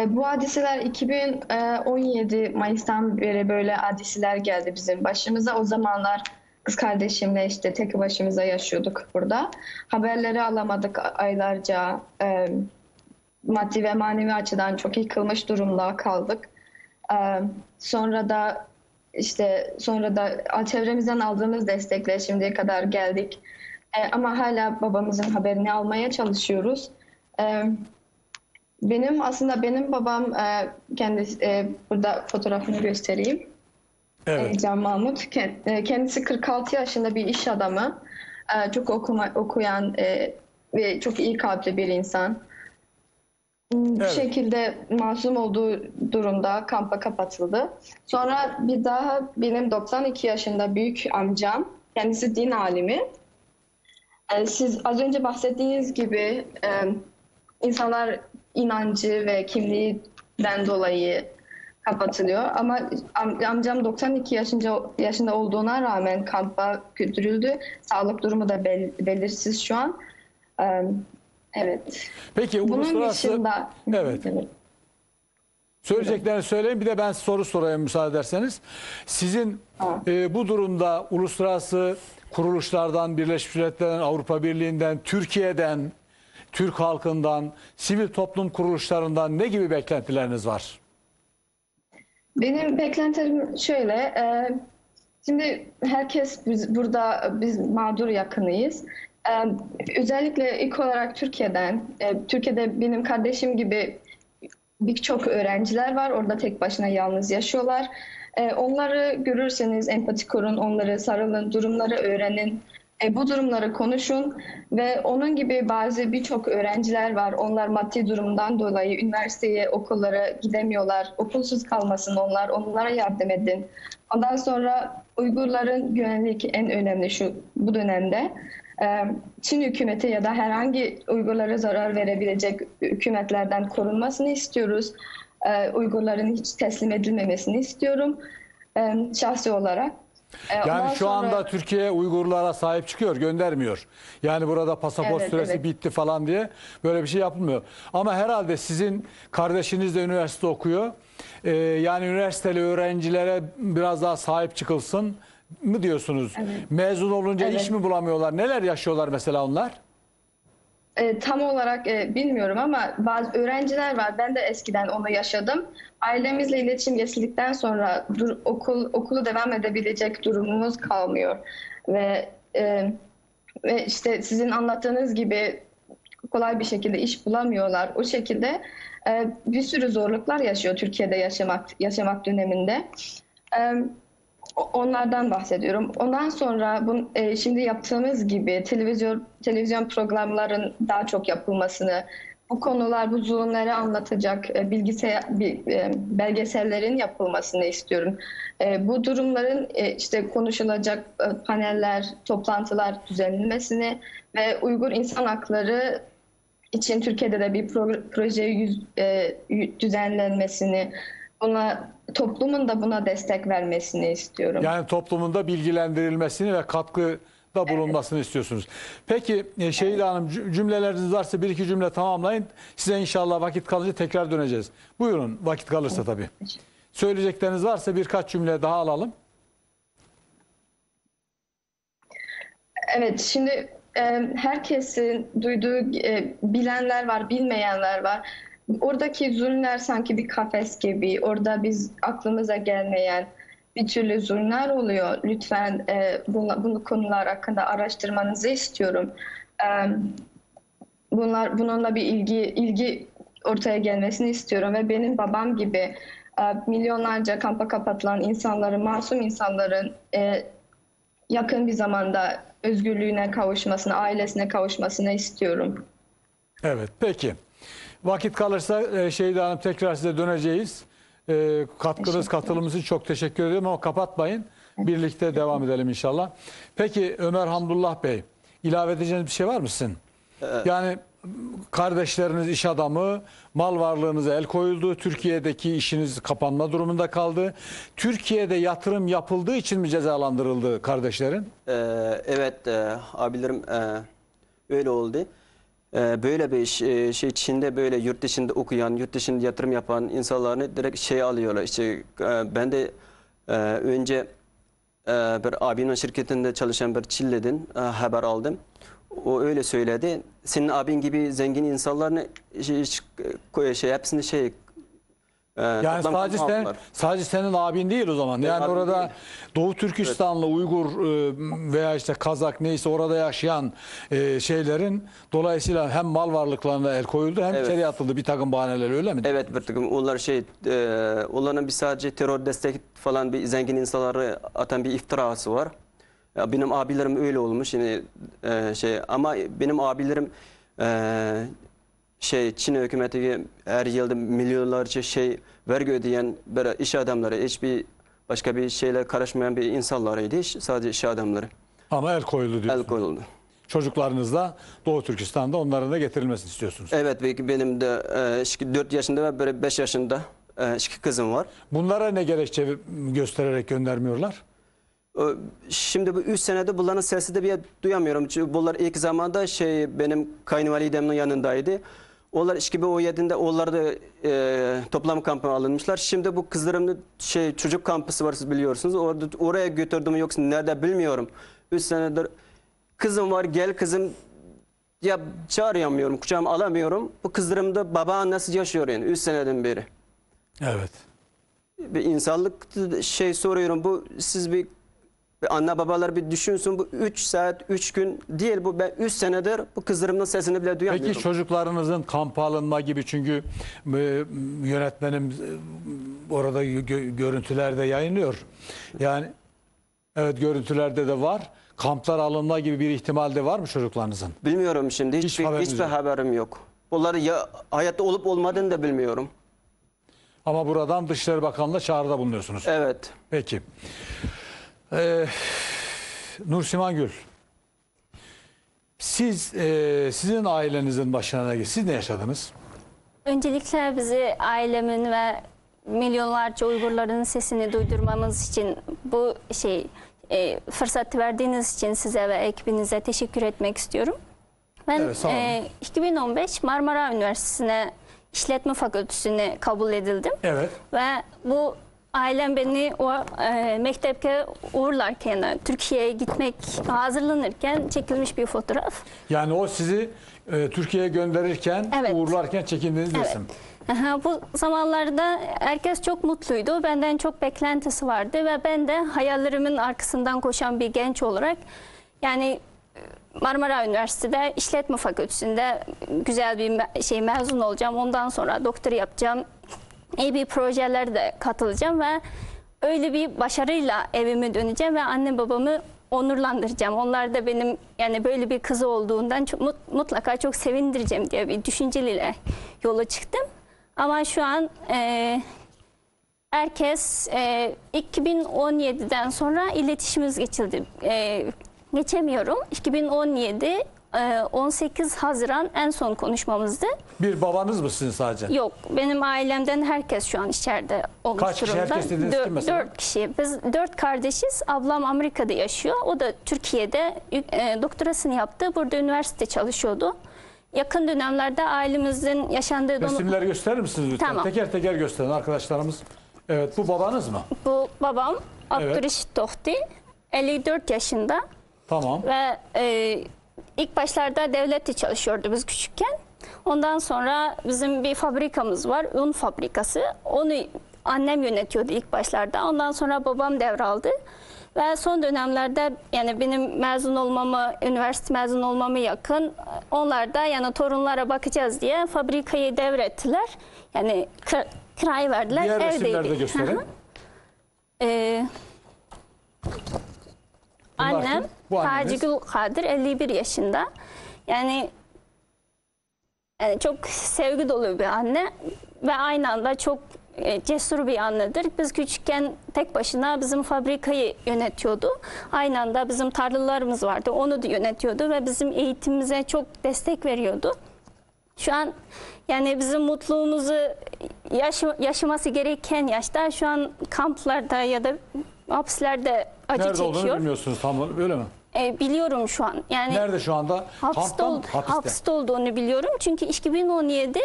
Bu hadiseler 2017 Mayıs'tan beri böyle hadiseler geldi bizim başımıza. O zamanlar kız kardeşimle işte tek başımıza yaşıyorduk burada. Haberleri alamadık aylarca. Maddi ve manevi açıdan çok yıkılmış durumda kaldık. Sonra da çevremizden aldığımız destekle şimdiye kadar geldik. Ama hala babamızın haberini almaya çalışıyoruz. Benim babam kendisi, burada fotoğrafını göstereyim. Evet. Can Mahmut. Kendisi 46 yaşında bir iş adamı. Çok okuyan ve çok iyi kalpli bir insan. Bu Evet. şekilde masum olduğu durumda kampa kapatıldı. Sonra bir daha benim 92 yaşında büyük amcam, kendisi din alimi. Siz az önce bahsettiğiniz gibi insanlar inancı ve kimliğinden dolayı kapatılıyor. Ama amcam 92 yaşında olduğuna rağmen kampa götürüldü. Sağlık durumu da belirsiz şu an. Evet. Peki Bunun uluslararası... dışında... Evet. Söyleyeceklerini söyleyin, bir de ben soru sorayım müsaade ederseniz. Sizin bu durumda uluslararası kuruluşlardan, Birleşmiş Milletler'den, Avrupa Birliği'nden, Türkiye'den, Türk halkından, sivil toplum kuruluşlarından ne gibi beklentileriniz var? Benim beklentilerim şöyle. Şimdi herkes biz mağdur yakınıyız. Özellikle ilk olarak Türkiye'den. Türkiye'de benim kardeşim gibi birçok öğrenciler var. Orada tek başına yalnız yaşıyorlar. Onları görürseniz empati kurun, onları sarılın, durumları öğrenin. Bu durumları konuşun ve onun gibi birçok öğrenciler var. Onlar maddi durumdan dolayı üniversiteye, okullara gidemiyorlar. Okulsuz kalmasın onlara yardım edin. Ondan sonra Uygurların yönelik en önemli bu dönemde Çin hükümeti ya da herhangi Uygurlara zarar verebilecek hükümetlerden korunmasını istiyoruz. Uygurların hiç teslim edilmemesini istiyorum şahsi olarak. Yani şu anda Türkiye Uygurlara sahip çıkıyor, göndermiyor. Yani burada pasaport Evet, süresi evet. bitti falan diye böyle bir şey yapılmıyor. Ama herhalde sizin kardeşiniz de üniversite okuyor. Yani üniversiteli öğrencilere biraz daha sahip çıkılsın mı diyorsunuz? Evet. Mezun olunca Evet. iş mi bulamıyorlar? Neler yaşıyorlar mesela onlar? Tam olarak bilmiyorum ama bazı öğrenciler var. Ben de eskiden onu yaşadım. Ailemizle iletişim kesildikten sonra okulu devam edebilecek durumumuz kalmıyor. Ve işte sizin anlattığınız gibi kolay bir şekilde iş bulamıyorlar. O şekilde bir sürü zorluklar yaşıyor Türkiye'de yaşamak döneminde. Onlardan bahsediyorum. Ondan sonra şimdi yaptığımız gibi televizyon programların daha çok yapılmasını, bu konular, bu zulümleri anlatacak belgesellerin yapılmasını istiyorum. Bu durumların işte konuşulacak paneller, toplantılar düzenlenmesini ve Uygur insan hakları için Türkiye'de de bir proje düzenlenmesini, toplumun da buna destek vermesini istiyorum. Yani toplumun da bilgilendirilmesini ve katkıda bulunmasını istiyorsunuz. Peki Şehide Hanım, cümleleriniz varsa bir iki cümle tamamlayın. Size inşallah vakit kalınca tekrar döneceğiz. Buyurun, vakit kalırsa tabii. Söyleyecekleriniz varsa birkaç cümle daha alalım. Evet, şimdi herkesin duyduğu, bilenler var, bilmeyenler var. Oradaki zulümler sanki bir kafes gibi. Orada biz aklımıza gelmeyen bir türlü zulümler oluyor. Lütfen bu konular hakkında araştırmanızı istiyorum. Bununla bir ilgi ortaya gelmesini istiyorum ve benim babam gibi milyonlarca kampa kapatılan insanların, masum insanların yakın bir zamanda özgürlüğüne kavuşmasını, ailesine kavuşmasını istiyorum. Evet, peki. Vakit kalırsa Şeyda Hanım tekrar size döneceğiz. Katkınız, katılımınız için çok teşekkür ediyorum ama kapatmayın. Birlikte devam edelim inşallah. Peki Ömer Hamdullah Bey, ilave edeceğiniz bir şey var mı sizin? Yani kardeşleriniz iş adamı, mal varlığınıza el koyuldu, Türkiye'deki işiniz kapanma durumunda kaldı. Türkiye'de yatırım yapıldığı için mi cezalandırıldı kardeşlerin? Evet, abilerim öyle oldu. Böyle bir şey Çin'de böyle yurt dışında okuyan, yurt dışında yatırım yapan insanlarını direkt şey alıyorlar. İşte ben de önce bir abimin şirketinde çalışan bir Çinli'den haber aldım. O öyle söyledi. Senin abin gibi zengin insanlarını hepsini Yani sadece senin abin değil o zaman. Yani abim orada değil. Doğu Türkistanlı Uygur veya işte Kazak neyse orada yaşayan şeylerin dolayısıyla hem mal varlıklarına el koyuldu hem Evet. içeri atıldı bir takım bahaneler, öyle mi? Evet, bir takım onlar onların bir sadece terör destek falan bir zengin insanları atan bir iftirası var. Ya benim abilerim öyle olmuş yani ama benim abilerim Çin hükümeti her yılda milyonlarca vergi ödeyen böyle iş adamları, hiçbir başka bir şeyle karışmayan bir insanlarıydı, sadece iş adamları. Ama el koyuldu diyorsun. El koyuldu. Çocuklarınız da Doğu Türkistan'da, onların da getirilmesini istiyorsunuz. Evet, benim de 4 yaşında ve böyle 5 yaşında iki kızım var. Bunlara ne gerekçe göstererek göndermiyorlar? Şimdi bu 3 senede bunların sesi de bir duyamıyorum. Çünkü bunlar ilk zamanda benim kayınvalidemin yanındaydı. Onlar 2017'de onlar da toplam kampına alınmışlar. Şimdi bu kızlarımın çocuk kampısı var, siz biliyorsunuz. Oraya götürdüm yoksa nerede bilmiyorum. 3 senedir kızım var, gel kızım, ya çağıramıyorum, kucağıma alamıyorum. Bu kızlarım da baba nasıl yaşıyor yani 3 seneden beri. Evet. Bir insanlık soruyorum, bu siz bir anne babalar bir düşünsün, bu 3 saat 3 gün değil, bu ben 3 senedir bu kızlarımın sesini bile duyamıyorum. Peki çocuklarınızın kampa alınma gibi, çünkü yönetmenim orada görüntülerde yayınlıyor. Yani evet, görüntülerde de var. Kamplar alınma gibi bir ihtimal de var mı çocuklarınızın? Bilmiyorum şimdi, hiçbir haberim yok. Bunları ya hayatta olup olmadığını da bilmiyorum. Ama buradan Dışişleri Bakanlığı'na çağrıda bulunuyorsunuz. Evet. Peki. Nursiman Gül, sizin ailenizin başına ne geldi? Siz ne yaşadınız? Öncelikle bizi, ailemin ve milyonlarca Uygurların sesini duydurmamız için bu fırsatı verdiğiniz için size ve ekibinize teşekkür etmek istiyorum. Ben Evet, sağ olun. 2015 Marmara Üniversitesi'ne İşletme Fakültesine kabul edildim. Evet. Ve bu ailem beni mektepte uğurlarken, Türkiye'ye gitmek hazırlanırken çekilmiş bir fotoğraf. Yani o sizi Türkiye'ye gönderirken, Evet. uğurlarken çekindiğiniz Evet. resim. Bu zamanlarda herkes çok mutluydu. Benden çok beklentisi vardı ve ben de hayallerimin arkasından koşan bir genç olarak, yani Marmara Üniversitesi'de İşletme Fakültesi'nde güzel bir mezun olacağım. Ondan sonra doktora yapacağım. İyi bir projelere de katılacağım ve öyle bir başarıyla evime döneceğim ve anne babamı onurlandıracağım. Onlar da benim yani böyle bir kızı olduğundan mutlaka çok sevindireceğim diye bir düşünceyle yola çıktım. Ama şu an herkes 2017'den sonra iletişimimiz geçildi. Geçemiyorum. 2017 18 Haziran en son konuşmamızdı. Bir babanız mı sizin sadece? Yok, benim ailemden herkes şu an içeride olmuş Kaç kişi? durumda. Herkes dediniz kim mesela? 4 kişi. Biz 4 kardeşiz. Ablam Amerika'da yaşıyor. O da Türkiye'de doktorasını yaptı. Burada üniversite çalışıyordu. Yakın dönemlerde ailemizin yaşandığı... Resimleri gösterir misiniz lütfen? Tamam. Teker teker gösterin arkadaşlarımız. Evet, bu babanız mı? Bu babam Evet. Abdurreşit Tohti. 54 yaşında. Tamam. Ve ilk başlarda devlette çalışıyordu biz küçükken. Ondan sonra bizim bir fabrikamız var, un fabrikası. Onu annem yönetiyordu ilk başlarda. Ondan sonra babam devraldı. Ve son dönemlerde yani benim mezun olmamı, üniversite mezun olmamı yakın, onlar da yani torunlara bakacağız diye fabrikayı devrettiler. Yani kirayı verdiler. Diğer resimlerde Evdeydik. gösterin. Ee, Bunlar annem kim? Bu anneniz. Taci Gül Kadir 51 yaşında. Yani çok sevgi dolu bir anne ve aynı anda çok cesur bir annedir. Biz küçükken tek başına bizim fabrikayı yönetiyordu. Aynı anda bizim tarlalarımız vardı. Onu da yönetiyordu ve bizim eğitimimize çok destek veriyordu. Şu an yani bizim mutluluğumuzu yaşaması gereken yaşta şu an kamplarda ya da hapislerde acı Nerede olduğunu çekiyor. bilmiyorsunuz tam, öyle mi? Biliyorum şu an. Yani Nerede şu anda? hapiste, Kampta mı? hapiste olduğunu biliyorum. Çünkü 2017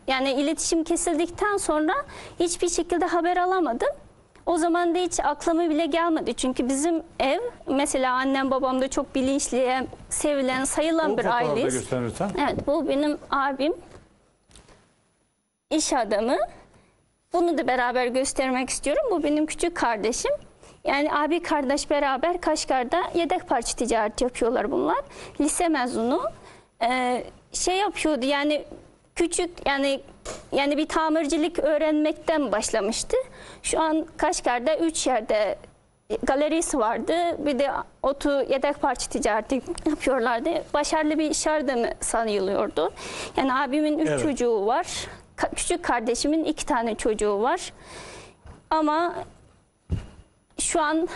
yani iletişim kesildikten sonra hiçbir şekilde haber alamadım. O zaman da hiç aklıma bile gelmedi. Çünkü bizim ev mesela annem babam da çok bilinçli, sevilen, sayılan O bir fotoğrafı da aileyiz. gösterin lütfen. Evet, bu benim abim. İş adamı. Bunu da beraber göstermek istiyorum. Bu benim küçük kardeşim. Yani abi kardeş beraber Kaşgar'da yedek parça ticareti yapıyorlar bunlar. Lise mezunu. Şey yapıyordu yani küçük yani bir tamircilik öğrenmekten başlamıştı. Şu an Kaşgar'da 3 yerde galerisi vardı. Bir de otu yedek parça ticareti yapıyorlardı. Başarılı bir iş adamı sanılıyordu. Yani abimin 3 Evet. çocuğu var. Küçük kardeşimin 2 tane çocuğu var. Ama şu an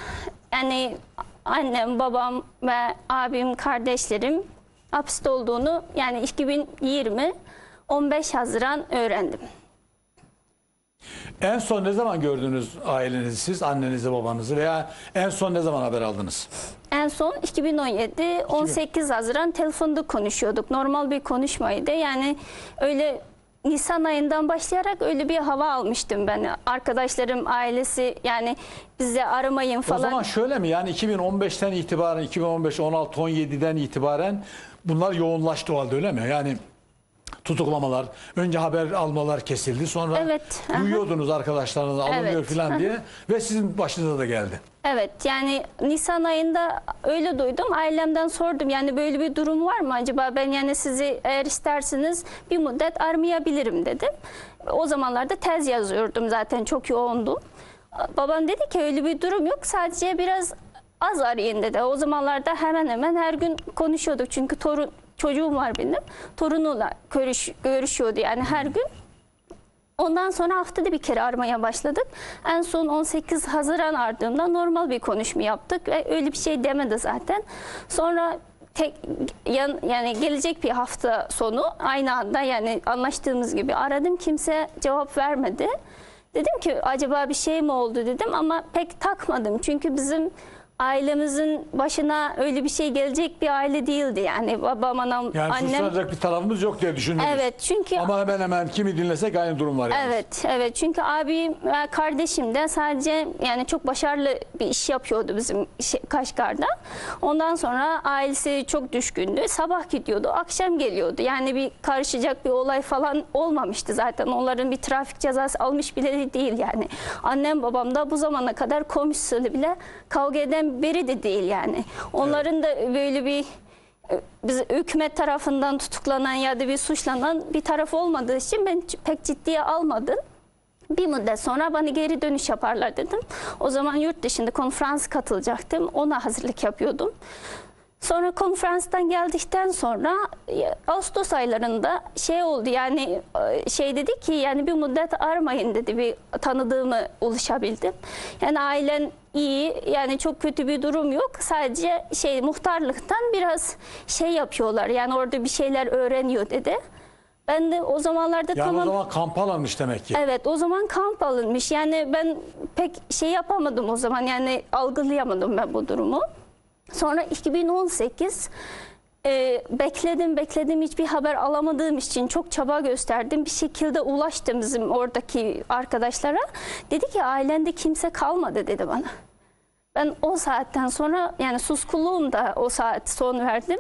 yani annem, babam ve abim, kardeşlerim hapiste olduğunu yani 2020 15 Haziran öğrendim. En son ne zaman gördünüz ailenizi siz, annenizi, babanızı veya en son ne zaman haber aldınız? En son 2017 18 Haziran telefonda konuşuyorduk. Normal bir konuşmaydı. Yani öyle Nisan ayından başlayarak öyle bir hava almıştım ben. Arkadaşlarım, ailesi yani bize aramayın falan. O zaman şöyle mi, yani 2015'ten itibaren, 2015, 16, 17'den itibaren bunlar yoğunlaştı o halde, öyle mi? Yani tutuklamalar, önce haber almalar kesildi, sonra Evet, duyuyordunuz arkadaşlarınız alınıyor Evet, falan diye ve sizin başınıza da geldi. Evet, yani Nisan ayında öyle duydum. Ailemden sordum yani böyle bir durum var mı acaba? Ben yani sizi eğer isterseniz bir müddet aramayabilirim dedim. O zamanlarda tez yazıyordum, zaten çok yoğundum. Babam dedi ki öyle bir durum yok, sadece biraz az arayın dedi. O zamanlarda hemen hemen her gün konuşuyorduk çünkü çocuğum var benim. Torunuyla görüşüyordu yani her gün. Ondan sonra haftada bir kere aramaya başladık. En son 18 Haziran ardığında normal bir konuşma yaptık ve öyle bir şey demedi zaten. Sonra yani gelecek bir hafta sonu aynı anda yani anlaştığımız gibi aradım, kimse cevap vermedi. Dedim ki acaba bir şey mi oldu dedim ama pek takmadım. Çünkü bizim ailemizin başına öyle bir şey gelecek bir aile değildi. Yani babam, anam, Yani annem. suçlanacak bir tarafımız yok diye düşündünüz. Evet, çünkü Ama hemen hemen kimi dinlesek aynı durum var yani. Evet, çünkü abim ve kardeşim de sadece yani çok başarılı bir iş yapıyordu bizim Kaşgar'da. Ondan sonra ailesi çok düşkündü. Sabah gidiyordu, akşam geliyordu. Yani bir karışacak bir olay falan olmamıştı zaten. Onların bir trafik cezası almış bile değil yani. Annem babam da bu zamana kadar komşusuyla bile kavga eden biri de değil yani. Onların da böyle bir biz hükümet tarafından tutuklanan ya da bir suçlanan bir taraf olmadığı için ben pek ciddiye almadım. Bir müddet sonra bana geri dönüş yaparlar dedim. O zaman yurt dışında konferans katılacaktım. Ona hazırlık yapıyordum. Sonra konferanstan geldikten sonra Ağustos aylarında şey oldu yani şey dedi ki yani bir müddet aramayın dedi, bir tanıdığımı ulaşabildim. Yani ailen iyi, yani çok kötü bir durum yok, sadece muhtarlıktan biraz şey yapıyorlar yani orada bir şeyler öğreniyor dedi. Ben de o zamanlarda Yani tamam. o zaman kamp alınmış demek ki. Evet, o zaman kamp alınmış yani ben pek şey yapamadım o zaman yani algılayamadım ben bu durumu. Sonra 2018 bekledim hiçbir haber alamadığım için çok çaba gösterdim. Bir şekilde ulaştım bizim oradaki arkadaşlara. Dedi ki ailende kimse kalmadı dedi bana. Ben o saatten sonra yani suskunluğumda o saat son verdim.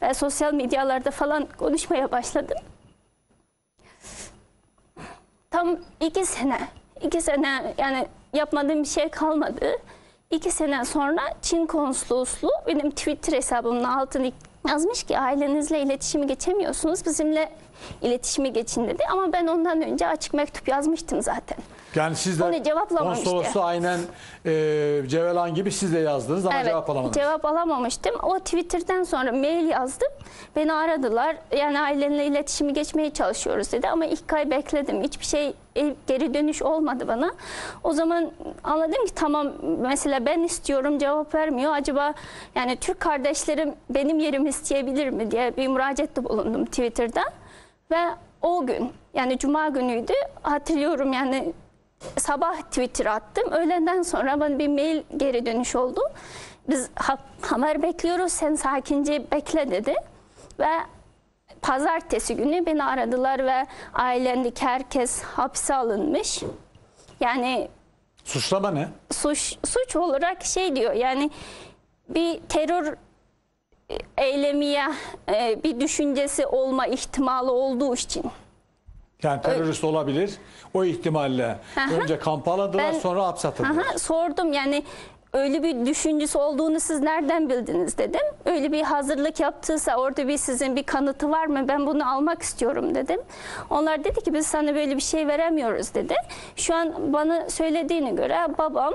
Ve sosyal medyalarda falan konuşmaya başladım. Tam 2 sene yani yapmadığım bir şey kalmadı. 2 sene sonra Çin konsolosluğu benim Twitter hesabımın altını yazmış ki ailenizle iletişimi geçemiyorsunuz, bizimle iletişimi geçin dedi. Ama ben ondan önce açık mektup yazmıştım zaten. Yani siz de Onu cevaplamamıştı. konsolosu aynen Cevelan gibi siz de yazdınız ama Evet, cevap alamadınız. cevap alamamıştım. O Twitter'dan sonra mail yazdım. Beni aradılar. Yani ailenle iletişimi geçmeye çalışıyoruz dedi. Ama ilk ay bekledim. Hiçbir şey geri dönüş olmadı bana. O zaman anladım ki tamam, mesela ben istiyorum, cevap vermiyor. Acaba yani Türk kardeşlerim benim yerimi isteyebilir mi diye bir müracaatte bulundum Twitter'da. Ve o gün, yani Cuma günüydü, hatırlıyorum, yani sabah Twitter attım. Öğleden sonra bana bir mail geri dönüş oldu. Biz haber bekliyoruz, sen sakince bekle dedi. Ve pazartesi günü beni aradılar ve ailemdeki herkes hapse alınmış. Yani Suçlama ne? suç olarak şey diyor, yani bir terör eylemiye bir düşüncesi olma ihtimali olduğu için. Yani terörist olabilir. O ihtimalle önce kampa alındılar, sonra hapse atıldılar. Sordum, yani öyle bir düşüncesi olduğunu siz nereden bildiniz dedim. Öyle bir hazırlık yaptıysa orada bir sizin bir kanıtı var mı? Ben bunu almak istiyorum dedim. Onlar dedi ki biz sana böyle bir şey veremiyoruz dedi. Şu an bana söylediğine göre babam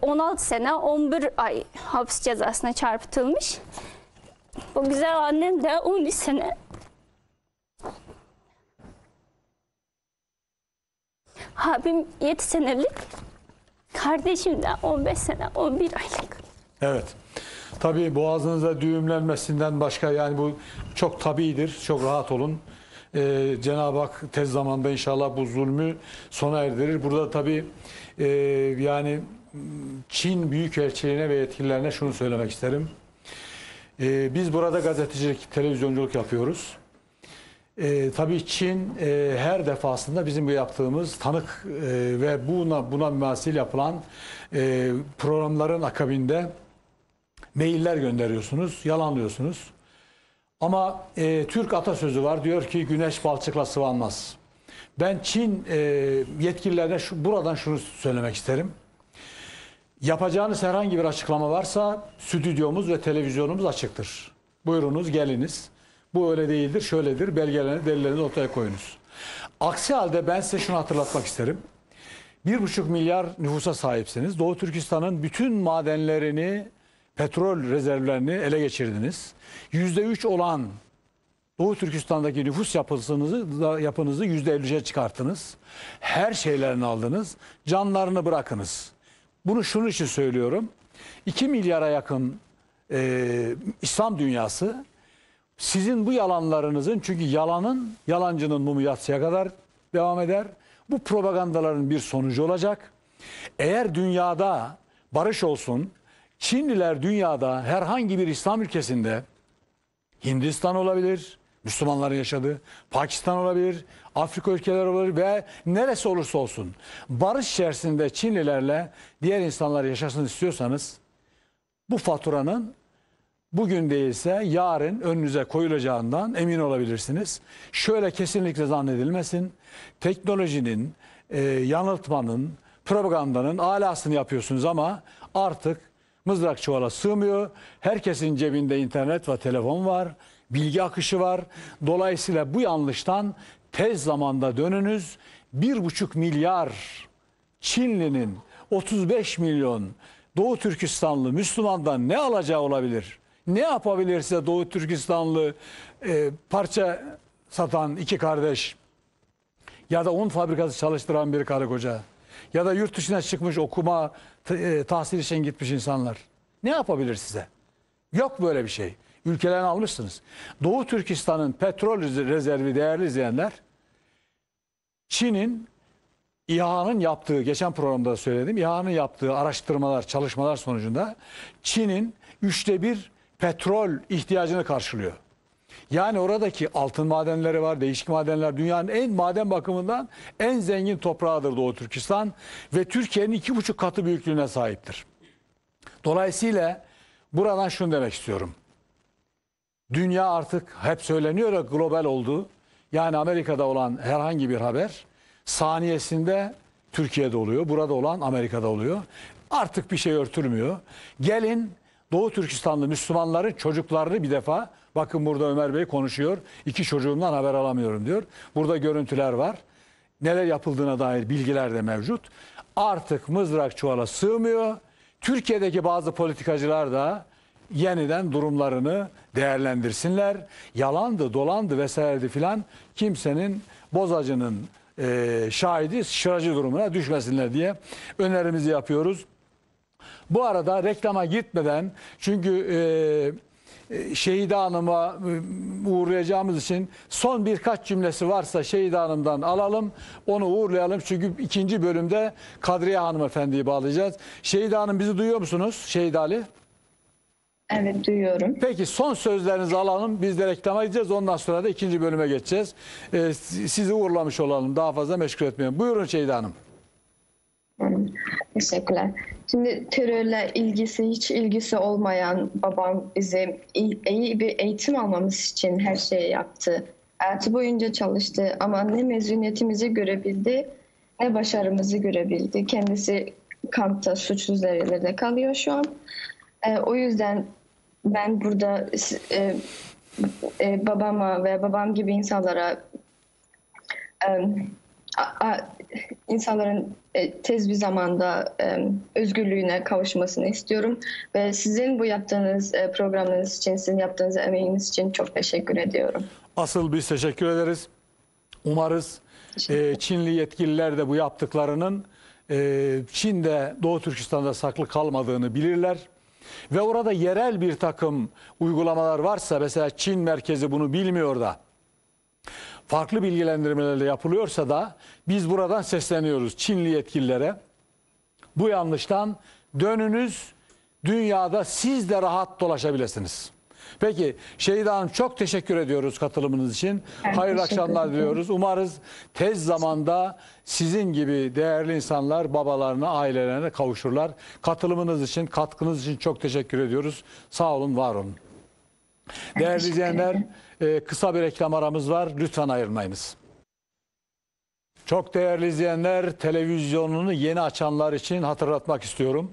16 sene 11 ay hapis cezasına çarpıtılmış. Bu güzel annem de 13 sene. Abim 7 senelik, kardeşim de 15 sene 11 aylık. Evet. Tabii boğazınıza düğümlenmesinden başka, yani bu çok tabiidir. Çok rahat olun. Cenab-ı Hak tez zamanda inşallah bu zulmü sona erdirir. Burada tabii yani Çin Büyükelçiliğine ve yetkililerine şunu söylemek isterim. Biz burada gazetecilik, televizyonculuk yapıyoruz. Tabii Çin her defasında bizim bu yaptığımız tanık ve buna mümasil yapılan programların akabinde mailler gönderiyorsunuz, yalanlıyorsunuz. Ama Türk atasözü var, diyor ki güneş balçıkla sıvanmaz. Ben Çin yetkililerine buradan şunu söylemek isterim. Yapacağınız herhangi bir açıklama varsa stüdyomuz ve televizyonumuz açıktır. Buyurunuz, geliniz. Bu öyle değildir, şöyledir. Belgelerini, delillerinizi ortaya koyunuz. Aksi halde ben size şunu hatırlatmak isterim. 1,5 milyar nüfusa sahipsiniz. Doğu Türkistan'ın bütün madenlerini, petrol rezervlerini ele geçirdiniz. %3 olan Doğu Türkistan'daki nüfus yapınızı %53'e çıkarttınız. Her şeylerini aldınız. Canlarını bırakınız. Bunu şunun için söylüyorum. 2 milyara yakın İslam dünyası sizin bu yalanlarınızın, çünkü yalancının mumu yatsıya kadar devam eder. Bu propagandaların bir sonucu olacak. Eğer dünyada barış olsun, Çinliler dünyada herhangi bir İslam ülkesinde, Hindistan olabilir, Müslümanların yaşadığı, Pakistan olabilir, Afrika ülkeleri olabilir ve neresi olursa olsun barış içerisinde Çinlilerle diğer insanlar yaşasın istiyorsanız, bu faturanın bugün değilse yarın önünüze koyulacağından emin olabilirsiniz. Şöyle kesinlikle zannedilmesin. Teknolojinin, yanıltmanın, propagandanın alasını yapıyorsunuz ama artık mızrak çuvala sığmıyor. Herkesin cebinde internet ve telefon var. Bilgi akışı var. Dolayısıyla bu yanlıştan tez zamanda dönünüz. 1,5 milyar Çinlinin 35 milyon Doğu Türkistanlı Müslümandan ne alacağı olabilir? Ne yapabilirse Doğu Türkistanlı parça satan iki kardeş ya da un fabrikası çalıştıran bir karı koca ya da yurt dışına çıkmış okuma, tahsil için gitmiş insanlar ne yapabilir size? Yok böyle bir şey. Ülkelerini almışsınız. Doğu Türkistan'ın petrol rezervi, değerli izleyenler, Çin'in İHA'nın yaptığı, geçen programda söyledim, İHA'nın yaptığı araştırmalar, çalışmalar sonucunda Çin'in 1/3 petrol ihtiyacını karşılıyor. Yani oradaki altın madenleri var, değişik madenler, dünyanın en maden bakımından en zengin toprağıdır Doğu Türkistan ve Türkiye'nin 2,5 katı büyüklüğüne sahiptir. Dolayısıyla buradan şunu demek istiyorum. Dünya artık hep söyleniyor ya, global oldu. Yani Amerika'da olan herhangi bir haber saniyesinde Türkiye'de oluyor, burada olan Amerika'da oluyor. Artık bir şey örtülmüyor. Gelin Doğu Türkistanlı Müslümanların çocuklarını bir defa, bakın burada Ömer Bey konuşuyor. 2 çocuğumdan haber alamıyorum diyor. Burada görüntüler var. Neler yapıldığına dair bilgiler de mevcut. Artık mızrak çuvala sığmıyor. Türkiye'deki bazı politikacılar da yeniden durumlarını değerlendirsinler. Yalandı, dolandı vesairedi filan, kimsenin, bozacının şahidi, şıracı durumuna düşmesinler diye önerimizi yapıyoruz. Bu arada reklama gitmeden, çünkü Şehide Hanım'a uğurlayacağımız için son birkaç cümlesi varsa Şehide Hanım'dan alalım. Onu uğurlayalım, çünkü ikinci bölümde Kadriye Hanımefendi'yi bağlayacağız. Şehide Hanım, bizi duyuyor musunuz? Şehide Ali. Evet, duyuyorum. Peki son sözlerinizi alalım. Biz de reklama gideceğiz. Ondan sonra da ikinci bölüme geçeceğiz. Sizi uğurlamış olalım. Daha fazla meşgul etmeyin. Buyurun Şehide Hanım. Teşekkürler. Şimdi terörle hiç ilgisi olmayan babam bize iyi bir eğitim almamız için her şeyi yaptı. Hayatı boyunca çalıştı ama ne mezuniyetimizi görebildi ne başarımızı görebildi. Kendisi kampta suçsuz yerlerde kalıyor şu an. O yüzden ben burada babama ve babam gibi insanlara insanların tez bir zamanda özgürlüğüne kavuşmasını istiyorum. Ve sizin bu yaptığınız programınız için, sizin yaptığınız emeğiniz için çok teşekkür ediyorum. Asıl biz teşekkür ederiz. Umarız Çinli yetkililer de bu yaptıklarının Çin'de, Doğu Türkistan'da saklı kalmadığını bilirler. Ve orada yerel bir takım uygulamalar varsa, mesela Çin merkezi bunu bilmiyor da farklı bilgilendirmelerle yapılıyorsa da biz buradan sesleniyoruz Çinli yetkililere. Bu yanlıştan dönünüz, dünyada siz de rahat dolaşabilirsiniz. Peki Şehide Hanım, çok teşekkür ediyoruz katılımınız için. Hayırlı akşamlar diliyoruz. Umarız tez zamanda sizin gibi değerli insanlar babalarına, ailelerine kavuşurlar. Katılımınız için, katkınız için çok teşekkür ediyoruz. Sağ olun, var olun. Değerli izleyenler, kısa bir reklam aramız var. Lütfen ayrılmayınız. Çok değerli izleyenler, televizyonunu yeni açanlar için hatırlatmak istiyorum.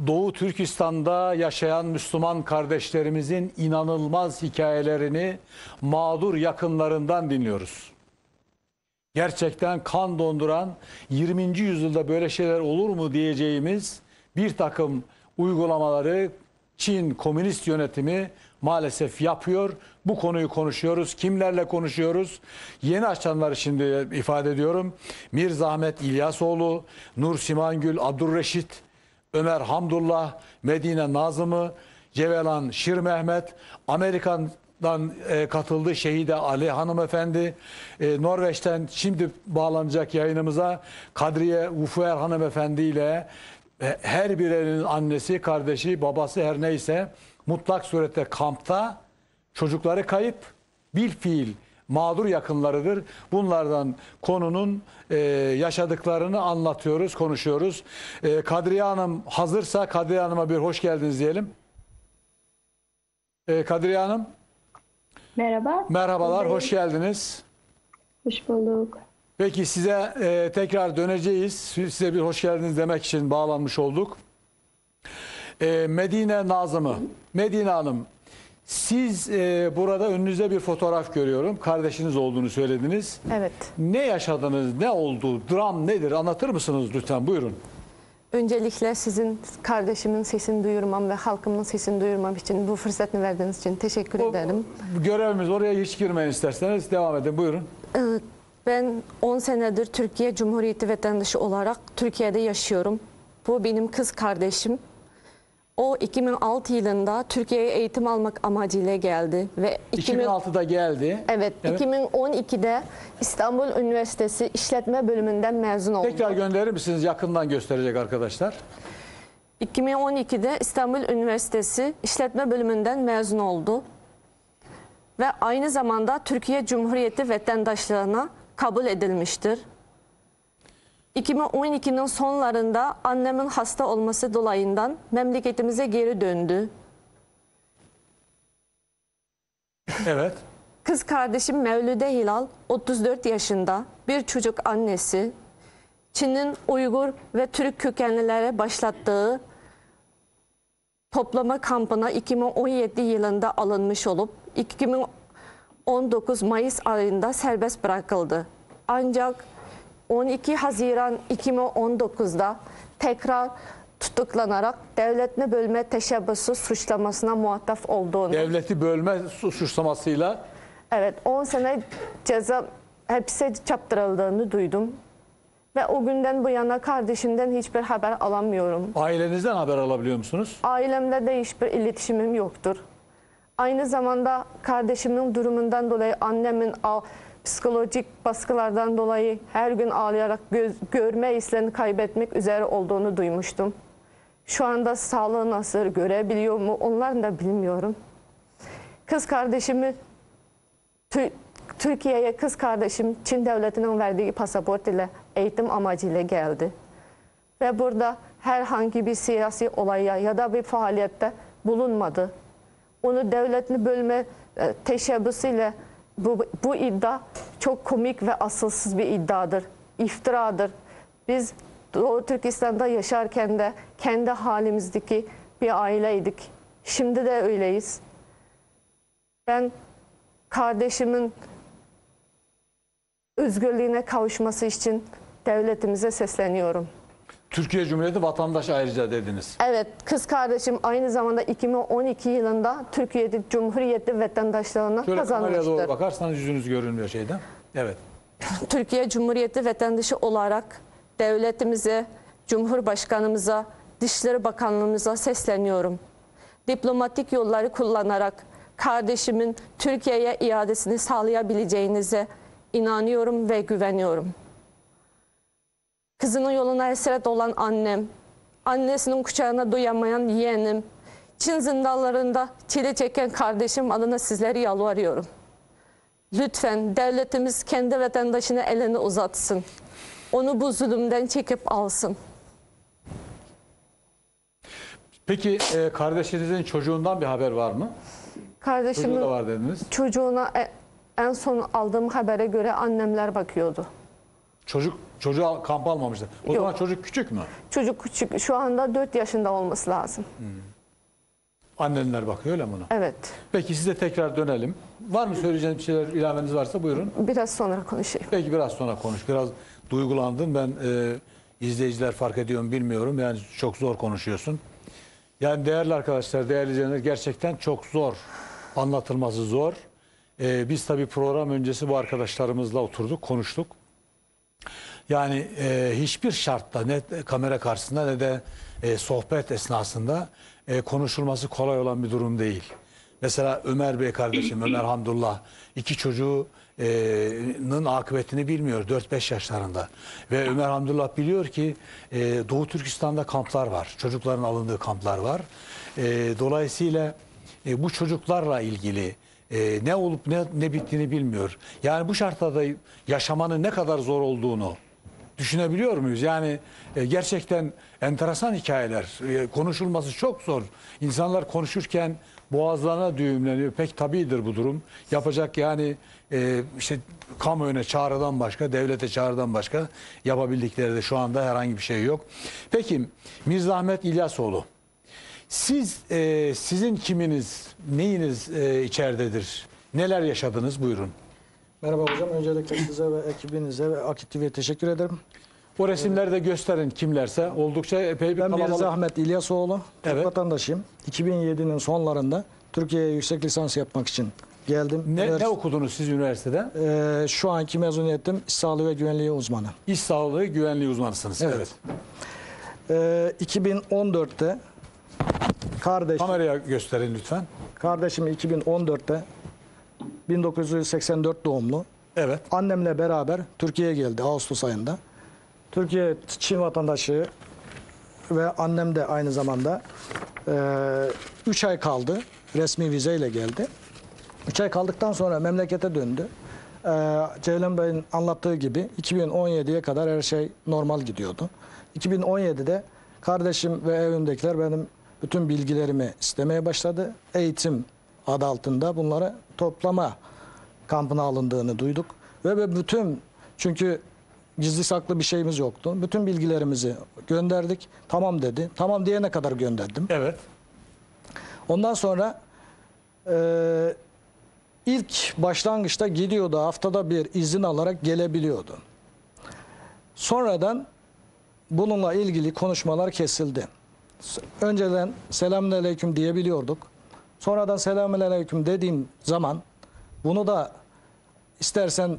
Doğu Türkistan'da yaşayan Müslüman kardeşlerimizin inanılmaz hikayelerini mağdur yakınlarından dinliyoruz. Gerçekten kan donduran, 20. yüzyılda böyle şeyler olur mu diyeceğimiz bir takım uygulamaları Çin komünist yönetimi maalesef yapıyor. Bu konuyu konuşuyoruz. Kimlerle konuşuyoruz? Yeni açanları şimdi ifade ediyorum. Mirzahmet İlyasoğlu, Nur Simangül Abdurreşit, Ömer Hamdullah, Medine Nazımı, Cevelan Şir Mehmet, Amerika'dan katıldı Şehide Ali hanımefendi, Norveç'ten şimdi bağlanacak yayınımıza Kadriye Ufuer hanımefendi ile her birinin annesi, kardeşi, babası her neyse mutlak surette kampta, çocukları kayıp, bilfiil mağdur yakınlarıdır. Bunlardan konunun yaşadıklarını anlatıyoruz, konuşuyoruz. Kadriye Hanım hazırsa Kadriye Hanım'a bir hoş geldiniz diyelim. Kadriye Hanım. Merhaba. Merhabalar, hoş geldiniz. Hoş bulduk. Peki size tekrar döneceğiz. Size bir hoş geldiniz demek için bağlanmış olduk. Medine Nazımı. Medine Hanım, siz burada önünüzde bir fotoğraf görüyorum. Kardeşiniz olduğunu söylediniz. Evet. Ne yaşadınız? Ne oldu? Dram nedir? Anlatır mısınız lütfen? Buyurun. Öncelikle sizin kardeşimin sesini duyurmam ve halkımın sesini duyurmam için bu fırsatını verdiğiniz için teşekkür ederim. Görevimiz, oraya hiç girmeyin isterseniz. Devam edin. Buyurun. Ben 10 senedir Türkiye Cumhuriyeti vatandaşı olarak Türkiye'de yaşıyorum. Bu benim kız kardeşim. O 2006 yılında Türkiye'ye eğitim almak amacıyla geldi ve 2006'da geldi. Evet, 2012'de İstanbul Üniversitesi İşletme Bölümünden mezun oldu. Tekrar gönderir misiniz? Yakından gösterecek arkadaşlar. 2012'de İstanbul Üniversitesi İşletme Bölümünden mezun oldu. Ve aynı zamanda Türkiye Cumhuriyeti vatandaşlığına kabul edilmiştir. 2012'nin sonlarında annemin hasta olması dolayından memleketimize geri döndü. Evet. Kız kardeşim Mevlüde Hilal 34 yaşında bir çocuk annesi. Çin'in Uygur ve Türk kökenlilere başlattığı toplama kampına 2017 yılında alınmış olup 2019 Mayıs ayında serbest bırakıldı. Ancak 12 Haziran 2019'da tekrar tutuklanarak devletini bölme teşebbüsü suçlamasına muhatap olduğunu. Devleti bölme suçlamasıyla Evet, 10 sene ceza hapse çarptırıldığını duydum. Ve o günden bu yana kardeşimden hiçbir haber alamıyorum. ailenizden haber alabiliyor musunuz? Ailemle de hiçbir iletişimim yoktur. Aynı zamanda kardeşimin durumundan dolayı annemin psikolojik baskılardan dolayı her gün ağlayarak görme hislerini kaybetmek üzere olduğunu duymuştum. Şu anda sağlığı nasıl, görebiliyor mu onları da bilmiyorum. Kız kardeşimi Türkiye'ye kız kardeşim Çin devletinin verdiği pasaport ile eğitim amacıyla geldi. Ve burada herhangi bir siyasi olaya ya da bir faaliyette bulunmadı. Onu devletini bölme teşebbüsüyle bu iddia çok komik ve asılsız bir iddiadır, iftiradır. Biz Doğu Türkistan'da yaşarken de kendi halimizdeki bir aileydik. Şimdi de öyleyiz. Ben kardeşimin özgürlüğüne kavuşması için devletimize sesleniyorum. Türkiye Cumhuriyeti vatandaş ayrıca dediniz. Evet, kız kardeşim aynı zamanda 2012 yılında Türkiye Cumhuriyeti vatandaşlığını Şöyle kameraya doğru kazanmıştır. bakarsanız yüzünüz görünmüyor şeyden. Evet. Türkiye Cumhuriyeti vatandaşı olarak devletimize, Cumhurbaşkanımıza, Dışişleri Bakanlığımıza sesleniyorum. Diplomatik yolları kullanarak kardeşimin Türkiye'ye iadesini sağlayabileceğinize inanıyorum ve güveniyorum. Kızının yoluna esret olan annem, annesinin kucağına doyamayan yeğenim, Çin zindanlarında çile çeken kardeşim adına sizleri yalvarıyorum. Lütfen devletimiz kendi vatandaşına elini uzatsın. Onu bu zulümden çekip alsın. Peki kardeşinizin çocuğundan bir haber var mı? Çocuğu Kardeşimin da var dediniz. çocuğuna en son aldığım habere göre annemler bakıyordu. Çocuğa kamp almamıştı. O Yok. zaman çocuk küçük mü? Çocuk küçük, şu anda 4 yaşında olması lazım. Annenler bakıyor öyle mi buna? Evet, Peki size tekrar dönelim. Var mı söyleyeceğiniz bir şeyler, ilaveniz varsa buyurun. biraz sonra konuşayım. Peki biraz sonra konuş. Biraz duygulandın. Ben izleyiciler fark ediyor mu bilmiyorum. Yani çok zor konuşuyorsun. Yani değerli arkadaşlar, değerli izleyenler gerçekten çok zor. Anlatılması zor. Biz tabii program öncesi bu arkadaşlarımızla oturduk, konuştuk. Yani hiçbir şartta ne kamera karşısında ne de sohbet esnasında konuşulması kolay olan bir durum değil. Mesela Ömer Bey kardeşim, Ömer Hamdullah 2 çocuğunun akıbetini bilmiyor 4-5 yaşlarında. Ve Ömer Hamdullah biliyor ki Doğu Türkistan'da kamplar var. Çocukların alındığı kamplar var. Dolayısıyla bu çocuklarla ilgili ne olup ne bittiğini bilmiyor. Yani bu şartlarda yaşamanın ne kadar zor olduğunu düşünebiliyor muyuz? Yani gerçekten enteresan hikayeler. Konuşulması çok zor. İnsanlar konuşurken boğazlarına düğümleniyor. Pek tabidir bu durum. Yapacak yani işte kamuoyuna çağrıdan başka, devlete çağrıdan başka yapabildikleri de şu anda herhangi bir şey yok. Peki Mirza Ahmet İlyasoğlu. Sizin kiminiz, neyiniz içeridedir? Neler yaşadınız? Buyurun. Merhaba hocam. Öncelikle size ve ekibinize ve Akit TV'ye teşekkür ederim. O resimleri de gösterin kimlerse. Oldukça epey bir Ben kalabalık. Mirza Ahmet İlyasoğlu, Türk Evet. vatandaşıyım. 2007'nin sonlarında Türkiye'ye yüksek lisans yapmak için geldim. Ne okudunuz siz üniversitede? Şu anki mezuniyetim İş Sağlığı ve Güvenliği uzmanı. İş sağlığı güvenliği uzmanısınız. Evet. 2014'te Kameraya gösterin lütfen. kardeşim 2014'te 1984 doğumlu. Evet. Annemle beraber Türkiye'ye geldi Ağustos ayında. Türkiye Çin vatandaşı ve annem de aynı zamanda 3 ay kaldı. Resmi vizeyle geldi. 3 ay kaldıktan sonra memlekete döndü. Ceylan Bey'in anlattığı gibi 2017'ye kadar her şey normal gidiyordu. 2017'de kardeşim ve evimdekiler benim bütün bilgilerimi istemeye başladı. Eğitim adı altında bunları toplama kampına alındığını duyduk. Ve bütün, çünkü gizli saklı bir şeyimiz yoktu. Bütün bilgilerimizi gönderdik. Tamam dedi. Tamam diyene kadar gönderdim. Evet. Ondan sonra ilk başlangıçta gidiyordu, haftada bir izin alarak gelebiliyordu. Sonradan bununla ilgili konuşmalar kesildi. Önceden selamünaleyküm diyebiliyorduk. Sonradan selamünaleyküm dediğim zaman bunu da istersen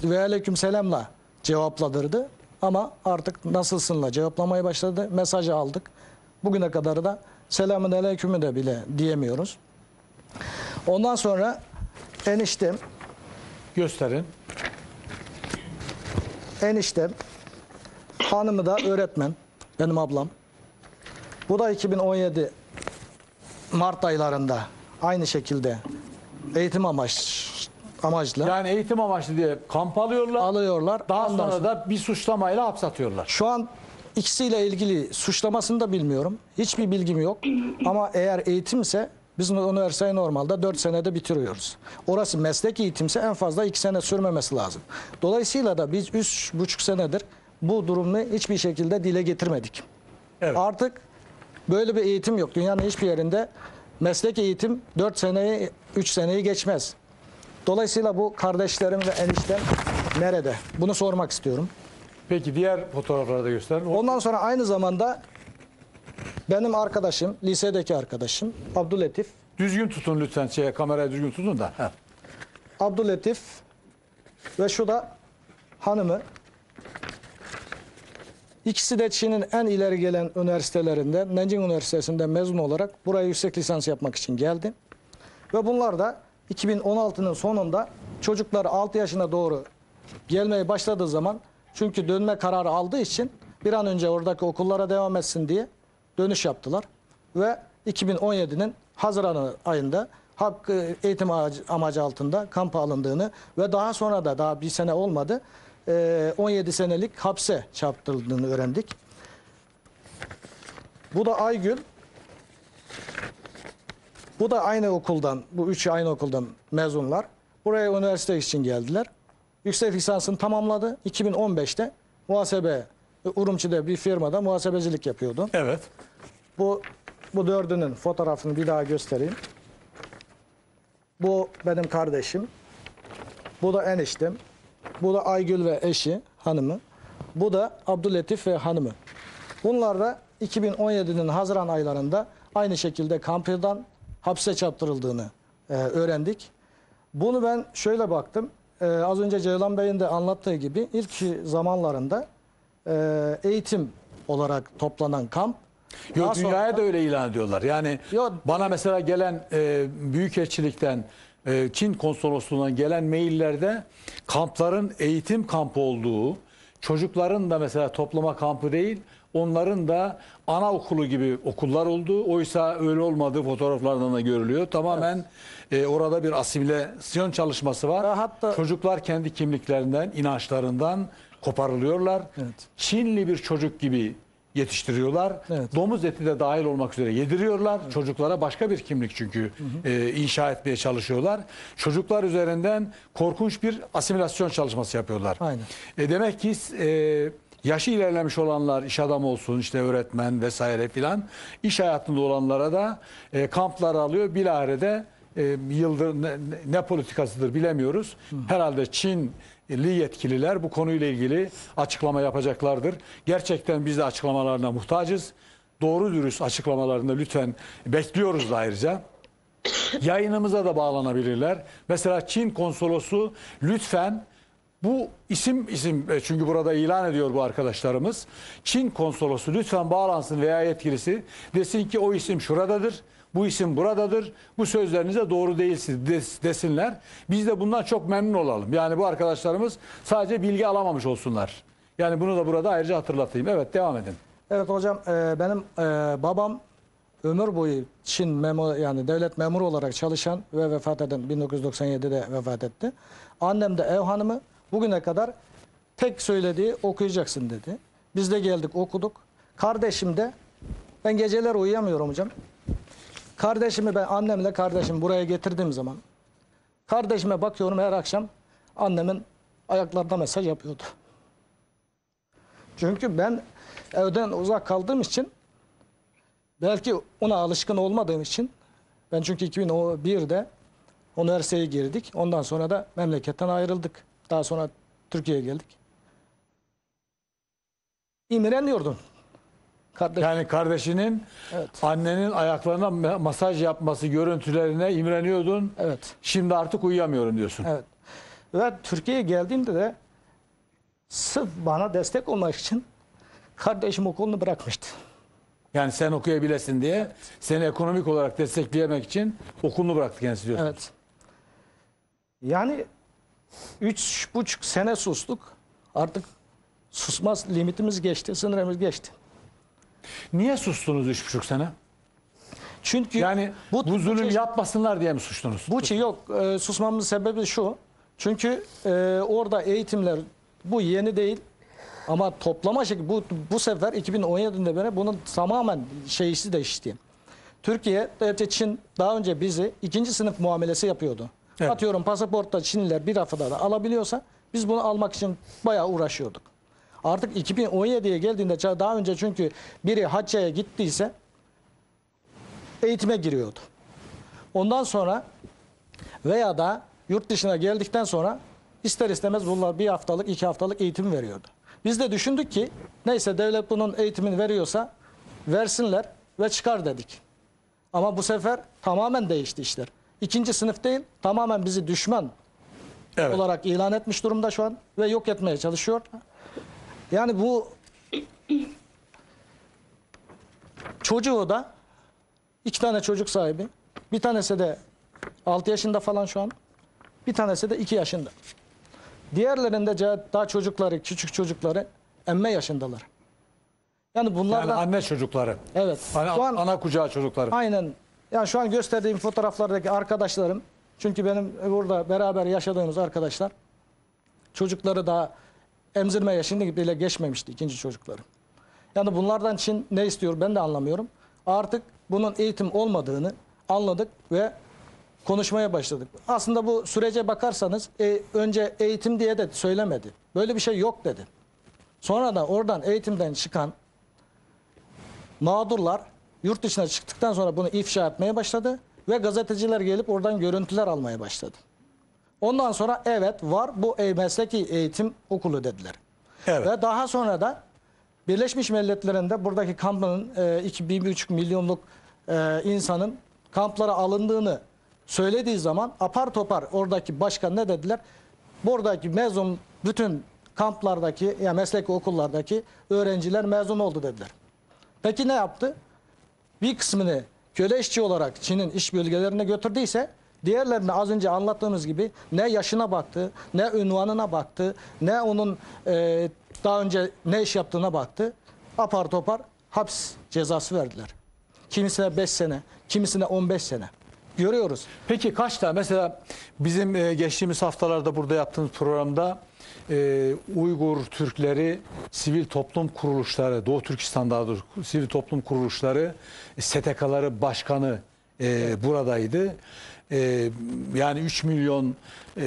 ve aleyküm selamla cevapladırdı. Ama artık nasılsınla cevaplamaya başladı. Mesajı aldık. Bugüne kadar da selamünaleykümü de bile diyemiyoruz. Ondan sonra eniştem Gösterin. hanımı da öğretmen. Benim ablam. Bu da 2017 Mart aylarında aynı şekilde eğitim amaçlı Yani eğitim amaçlı diye kamp alıyorlar. Daha Ondan sonra da bir suçlamayla hapsatıyorlar. Şu an ikisiyle ilgili suçlamasını da bilmiyorum. Hiçbir bilgim yok. Ama eğer eğitimse biz üniversiteyi normalde 4 senede bitiriyoruz. Orası meslek eğitimse en fazla 2 sene sürmemesi lazım. Dolayısıyla da biz 3,5 senedir bu durumu hiçbir şekilde dile getirmedik. Evet. Artık böyle bir eğitim yok. Dünyanın hiçbir yerinde meslek eğitim 4 seneyi 3 seneyi geçmez. Dolayısıyla bu kardeşlerim ve eniştem nerede? Bunu sormak istiyorum. Peki diğer fotoğrafları da gösterin. Ondan sonra aynı zamanda benim arkadaşım, lisedeki arkadaşım Abdülatif. Düzgün tutun lütfen, kamerayı düzgün tutun da. Heh. Abdülatif ve şu da hanımı. İkisi de Çin'in en ileri gelen üniversitelerinden, Nanjing Üniversitesi'nden mezun olarak buraya yüksek lisans yapmak için geldi. Ve bunlar da 2016'nın sonunda çocuklar 6 yaşına doğru gelmeye başladığı zaman, çünkü dönme kararı aldığı için bir an önce oradaki okullara devam etsin diye dönüş yaptılar. Ve 2017'nin Haziran ayında eğitim amacı altında kampa alındığını ve daha sonra da daha bir sene olmadı 17 senelik hapse çarptırıldığını öğrendik. Bu da Aygül. Bu da aynı okuldan, bu üçü aynı okuldan mezunlar. Buraya üniversite için geldiler. Yüksek lisansını tamamladı. 2015'te Urumçi'de bir firmada muhasebecilik yapıyordu. Evet. Bu dördünün fotoğrafını bir daha göstereyim. Bu benim kardeşim. Bu da eniştem. Bu da Aygül ve eşi, hanımı. Bu da Abdülatif ve hanımı. Bunlar da 2017'nin Haziran aylarında aynı şekilde kampından hapse çarptırıldığını öğrendik. Bunu ben şöyle baktım. Az önce Ceylan Bey'in de anlattığı gibi ilk zamanlarında eğitim olarak toplanan kamp. Yok, dünyaya da öyle ilan ediyorlar. Yani Yok. bana mesela gelen büyükelçilikten, Çin konsolosluğundan gelen maillerde kampların eğitim kampı olduğu, çocukların da mesela toplama kampı değil, onların da anaokulu gibi okullar olduğu, oysa öyle olmadığı fotoğraflardan da görülüyor. Tamamen orada bir asimilasyon çalışması var. Hatta çocuklar kendi kimliklerinden, inançlarından koparılıyorlar. Evet. Çinli bir çocuk gibi yetiştiriyorlar. Evet. Domuz eti de dahil olmak üzere yediriyorlar. Evet. Çocuklara başka bir kimlik çünkü inşa etmeye çalışıyorlar. Çocuklar üzerinden korkunç bir asimilasyon çalışması yapıyorlar. Aynen. Demek ki yaşı ilerlemiş olanlar, iş adamı olsun, işte öğretmen vesaire filan, iş hayatında olanlara da kamplar alıyor. Bilahare yıldır ne politikasıdır bilemiyoruz. Herhalde Çinli yetkililer bu konuyla ilgili açıklama yapacaklardır. Gerçekten biz de açıklamalarına muhtacız. Doğru dürüst açıklamalarını lütfen bekliyoruz da ayrıca. Yayınımıza da bağlanabilirler. Mesela Çin konsolosu lütfen bu isim çünkü burada ilan ediyor bu arkadaşlarımız. Çin konsolosu lütfen bağlansın veya yetkilisi desin ki o isim şuradadır. Bu isim buradadır. Bu sözlerinize doğru değilsiniz desinler. Biz de bundan çok memnun olalım. Yani bu arkadaşlarımız sadece bilgi alamamış olsunlar. Yani bunu da burada ayrıca hatırlatayım. Evet, devam edin. Evet hocam, benim babam ömür boyu Çin yani devlet memuru olarak çalışan ve vefat eden 1997'de vefat etti. Annem de ev hanımı, bugüne kadar tek söylediği okuyacaksın dedi. Biz de geldik okuduk. Kardeşim de, ben geceler uyuyamıyorum hocam. Kardeşimi ben annemle kardeşimi buraya getirdiğim zaman kardeşime bakıyorum, her akşam annemin ayaklarında mesaj yapıyordu. Çünkü ben evden uzak kaldığım için belki ona alışkın olmadığım için ben çünkü 2001'de üniversiteye girdik. Ondan sonra da memleketten ayrıldık. Daha sonra Türkiye'ye geldik. İmreniyordum. Yani kardeşinin Evet. annenin ayaklarına masaj yapması görüntülerine imreniyordun. Evet. Şimdi artık uyuyamıyorum diyorsun. Evet. Ve Türkiye'ye geldiğimde de sırf bana destek olmak için kardeşim okulunu bırakmıştı. Yani sen okuyabilesin diye seni ekonomik olarak destekleyemek için okulunu bıraktı kendisi diyorsun. Evet. Yani 3,5 sene sustuk. Artık susmaz limitimiz geçti, sınırımız geçti. Niye sustunuz 3,5 sene? Çünkü Yani bu zulüm çeşit- yapmasınlar diye mi sustunuz? yok. Susmamızın sebebi şu. Çünkü orada eğitimler bu yeni değil. Ama toplama şekli bu sefer 2017'de beri bunun tamamen şeysi değişti. Türkiye, Çin daha önce bizi ikinci sınıf muamelesi yapıyordu. Evet. Atıyorum pasaportta Çinliler bir haftada da alabiliyorsa biz bunu almak için bayağı uğraşıyorduk. Artık 2017'ye geldiğinde daha önce çünkü biri Hacca'ya gittiyse eğitime giriyordu. Ondan sonra veya da yurt dışına geldikten sonra ister istemez bunlar bir haftalık, 2 haftalık eğitim veriyordu. Biz de düşündük ki neyse devlet bunun eğitimini veriyorsa versinler ve çıkar dedik. Ama bu sefer tamamen değişti işler. İkinci sınıf değil, tamamen bizi düşman Evet. olarak ilan etmiş durumda şu an ve yok etmeye çalışıyor. Yani bu çocuğu da 2 tane çocuk sahibi. Bir tanesi de 6 yaşında falan şu an. Bir tanesi de 2 yaşında. Diğerlerinde daha çocukları, küçük çocukları emme yaşındalar. Yani bunlardan Yani anne çocukları. evet. Ana, Şu an ana kucağı çocukları. aynen. Yani şu an gösterdiğim fotoğraflardaki arkadaşlarım, çünkü benim burada beraber yaşadığımız arkadaşlar çocukları daha emzirme yaşını bile geçmemişti, ikinci çocukları. Yani bunlardan Çin ne istiyor ben de anlamıyorum. Artık bunun eğitim olmadığını anladık ve konuşmaya başladık. Aslında bu sürece bakarsanız önce eğitim diye de söylemedi. Böyle bir şey yok dedi. Sonra da oradan eğitimden çıkan mağdurlar yurt dışına çıktıktan sonra bunu ifşa etmeye başladı ve gazeteciler gelip oradan görüntüler almaya başladı. Ondan sonra evet var bu mesleki eğitim okulu dediler. Evet. Ve daha sonra da Birleşmiş Milletler'in de buradaki kampının 1,5 milyonluk insanın kamplara alındığını söylediği zaman apar topar oradaki başkan ne dediler? Buradaki mezun bütün kamplardaki yani mesleki okullardaki öğrenciler mezun oldu dediler. Peki ne yaptı? Bir kısmını köle işçi olarak Çin'in iş bölgelerine götürdüyse diğerlerine az önce anlattığımız gibi ne yaşına baktı, ne ünvanına baktı, ne onun daha önce ne iş yaptığına baktı. Apar topar hapis cezası verdiler. Kimisine 5 sene, kimisine 15 sene. Görüyoruz. Peki kaç tane mesela bizim geçtiğimiz haftalarda burada yaptığımız programda Uygur Türkleri sivil toplum kuruluşları, Doğu Türkistan'da sivil toplum kuruluşları, STK'ları başkanı buradaydı. Yani 3 milyon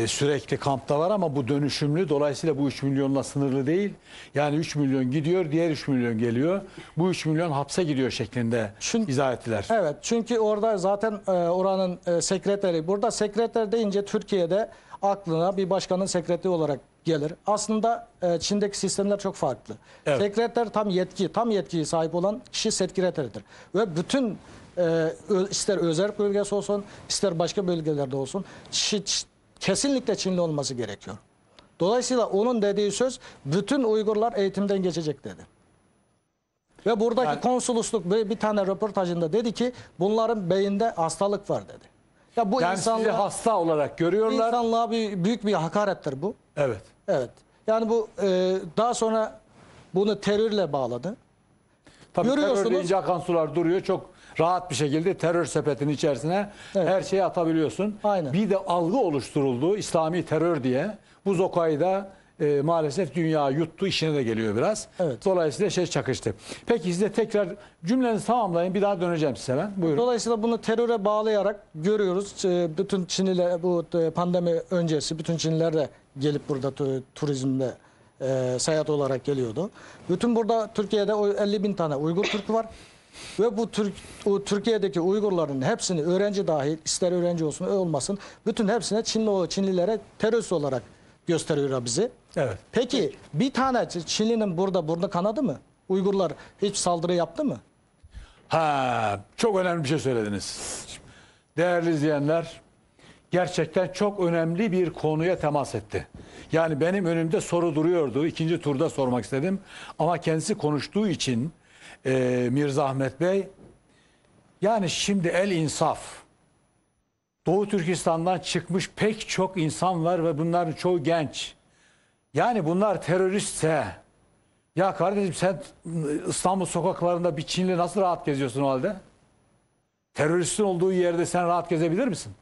sürekli kampta var ama bu dönüşümlü. Dolayısıyla bu 3 milyonla sınırlı değil. Yani 3 milyon gidiyor, diğer 3 milyon geliyor. Bu 3 milyon hapse gidiyor şeklinde izah ettiler. Evet, çünkü orada zaten oranın sekreteri, burada sekreter deyince Türkiye'de aklına bir başkanın sekreteri olarak gelir. Aslında Çin'deki sistemler çok farklı. Evet. Sekreter tam yetkiye sahip olan kişi sekreteridir. Ve bütün ister özel bölgesi olsun, ister başka bölgelerde olsun kesinlikle Çinli olması gerekiyor. Dolayısıyla onun dediği söz bütün Uygurlar eğitimden geçecek dedi. Ve buradaki konsolosluk bir tane röportajında dedi ki bunların beyinde hastalık var dedi. Ya bu Yani sizi insanlığa, hasta olarak görüyorlar. insanlığa büyük bir hakarettir bu. Evet. Evet. Yani bu daha sonra bunu terörle bağladı. Tabii Görüyorsunuz. terör deyince akan sular duruyor. Çok rahat bir şekilde terör sepetinin içerisine Evet. her şeyi atabiliyorsun. Aynen. Bir de algı oluşturuldu İslami terör diye. Bu zokayı da maalesef dünya yuttu, işine de geliyor biraz. Evet. Dolayısıyla çakıştı. Peki size tekrar cümlenizi tamamlayın. Bir daha döneceğim size ben. Buyurun. Dolayısıyla bunu teröre bağlayarak görüyoruz. Bütün Çinliler bu pandemi öncesi bütün Çinliler de gelip burada turizmde seyahat olarak geliyordu. Bütün burada Türkiye'de 50 bin tane Uygur Türk'ü var. Ve bu Türkiye'deki Uygurların hepsini, öğrenci dahil, ister öğrenci olsun olmasın, bütün hepsine Çinlilere terörist olarak gösteriyorlar bizi. Evet. Peki bir tane Çinlinin burada burnu kanadı mı? Uygurlar hiç saldırı yaptı mı? Ha, çok önemli bir şey söylediniz. Değerli izleyenler, gerçekten çok önemli bir konuya temas etti. Yani benim önümde soru duruyordu. İkinci turda sormak istedim. Ama kendisi konuştuğu için Mirza Ahmet Bey, yani şimdi el insaf. Doğu Türkistan'dan çıkmış pek çok insan var ve bunların çoğu genç. Yani bunlar teröristse, ya kardeşim sen İstanbul sokaklarında bir Çinli nasıl rahat geziyorsun o halde? Teröristin olduğu yerde sen rahat gezebilir misin?